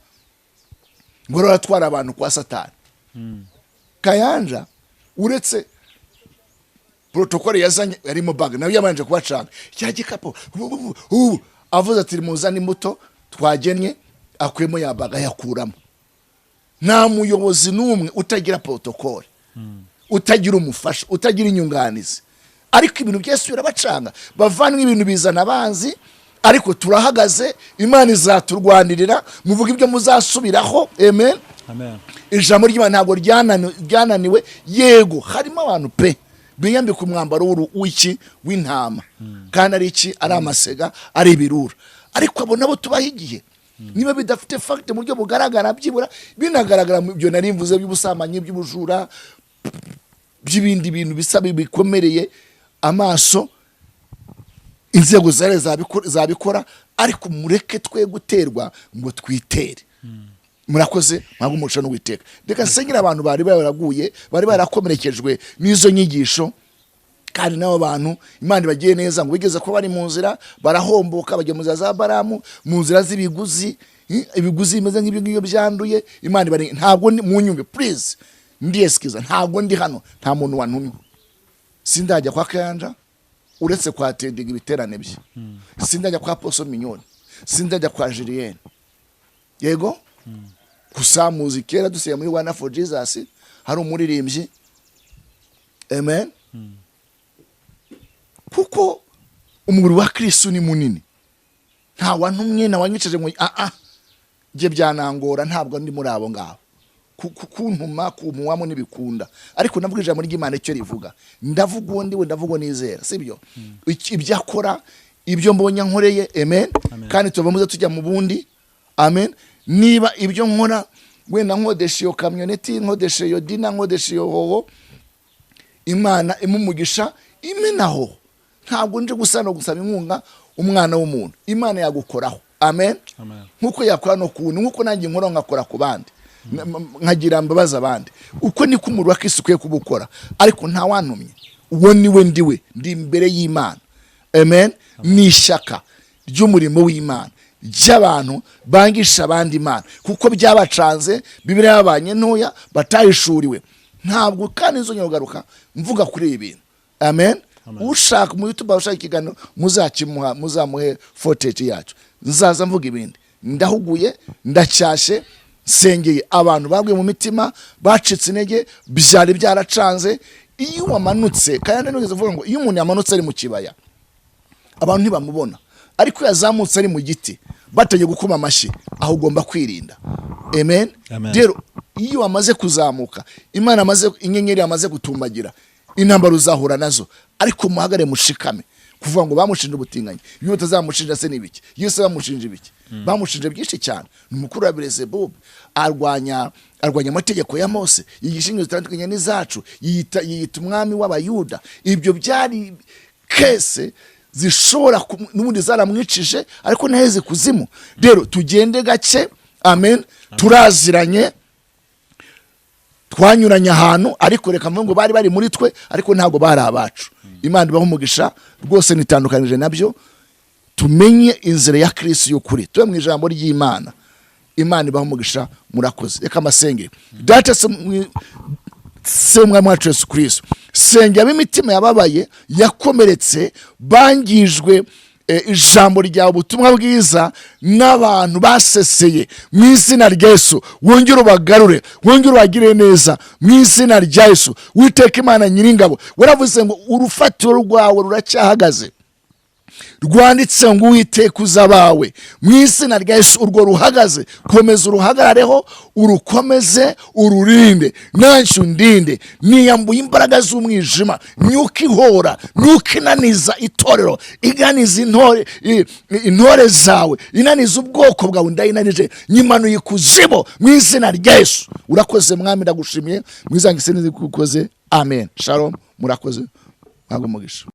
ngo ratwara abantu kwa Satani. Kayanja uretse protocol yazanye yarimo bag nawe yabanje kubacanga cyagikapo avuze ati muzana imbuto twagennye, akwemo ya baga yakuramo. Nta muyobozi numwe utagira protocol, utagira umufasha, utagira inyunganizi. Ariko ibintu byose birabacanga, bavanwe ibintu bizana abanzi. Ariko turahagaze, Imana izaturwanirira, muvuga ibyo muzasubiraho. Amen. Ijambo ry'Imana ntabwo ryananiwe. Yego harimo abantu pe biyambika umwambaro w'intama, kandi ari iki, ari amasega, ari ibirura. Ariko abo nabo tubahigiye, niba bidafite fact mu buryo bugaragara, byibura binagaragara mu byo nari mvuze by'ubusamanye, by'ubujura, by'ibindi bintu bisaba bikomereye amaso, inzego zare zabikora. Ariko mureke twe guterwa ngo twitere. Murakoze mwago umuco n'Uwiteka. Reka nsengera abantu bari baraguye, bari barakomerekejwe n'izo nyigisho, kandi nabo bantu Imana bagiye neza ngo bigeze ko bari mu nzira barahomboka, bajya mu za Baramu, mu nzira z'ibiguzi, ibiguzi bimeze nk'ibyo byanduye. Imana bari ntabwo mu nyumve, please ndiyeskiza, ntabwo ndi hano, nta muntu wantumye. Sindajya kwa Kayanja, uretse kwa tendinga ibiterane bye sindajya kwa Apostle Mignone sindajya kwa Julienne yego gusa muzi kera dusiye muri One for Jesus hari umuririmbyi amen kuko umubiri wa Kristo ni munini nta wantumye na wanyiceje mu je byanangora ntabwo ndi muri abo ngabo kuntuma kumuwamo nibikunda ariko navuga ijambo ry'Imana icyo rivuga ndavuga uwo ndiwe ndavuga nizera sibyo ibyo akora ibyo mbonye nkoreye amen kandi tubamuze tujya mu bundi amen niba ibyo nkora wenda nkodesha iyo kamyoneti nkodesha iyo dina nkodesha iyo hoho Imana imumugisha imenaho ntabwo nje gusana gusaba inkunga umwana w'umuntu Imana yagukoraho amen nkuko yakora no kuntu nkuko nanjye nkora ngakora ku bandi nkagira mbabaza abandi uko niko umuriro wa Kristo ukwiye kubukora ariko nta wantumye uwo niwe ndiwe ndi imbere y'Imana amen n'ishyaka ry'umurimo w'Imana ry'abantu bangisha abandi Imana kuko byabacanze Bibiliya yabanye ntoya batayishuriwe ntabwo kandi nzongera kugaruka mvuga kuri ibi bintu amen ushaka mu YouTube ushaka ikiganiro muzakimuha muzamuhe footage yacu nzaza mvuga ibindi ndahuguye ndacyashe sengeye abantu babwiye mu mitima bacitse intege byari byaracanze iyo wamanutse kandi nugeze vuga ngo iyo umuntu yamanutse ari mu kibaya abantu ntibamubona ariko yazamutse ari mu giti bategeye gukuma amashi aho ugomba kwirinda amen rero iyo wamaze kuzamuka Imana amaze inyenyeri amaze gutumbagira intambara uzahura nazo ariko muhagare mushikame kuvuga ngo bamushinje ubutinganyi iyo utazamushinja se nibiki Yesu bamushinje ibiki bamushinje byinshi cyane numukuru wa Beelzebub arwanya amategeko ya Mose yigishinga zitandukanye n'izacu yita umwami w'abayuda ibyo byari kese zishobora n'ubundi zaramwicije ariko ntaheze kuzimu rero tugende gake amen turaziranye twanyuranye ahantu ariko reka mvuga ngo bari muri twe ariko ntago bari abacu Imana ibaho umugisha rwose nitandukanije nabyo tumenye inzira ya Kristo y'ukuri tuwe mu ijambo ry'Imana Imana ibaho umugisha murakoze reka amasenge data se umwami wacu Yesu Kristo senge ab'imitima yababaye yakomeretse bangijwe ijambo rya ubutumwa bwiza n'abantu baseseye mu izina rya Yesu wongere ubagarure wongere ubagire neza mu izina rya Yesu witeka Imana nyiringabo waravuze ngo urufatiro rwawe ruracyahagaze rwanditse ngo Uwiteka uzabawe mu izina rya Yesu urwo ruhagaze komeza uruhagarareho urukomeze ururinde nanjye undinde niyambuye imbaraga z'umwijima myuka ihora myuka inaniza itorero iganiza intore zawe inaniza ubwoko bwawe ndayinanije nyimanuye ikuzimu mu izina rya Yesu urakoze mwami ndagushimiye mu izina rya Yesu amen shalom murakoze ntabwo mugisha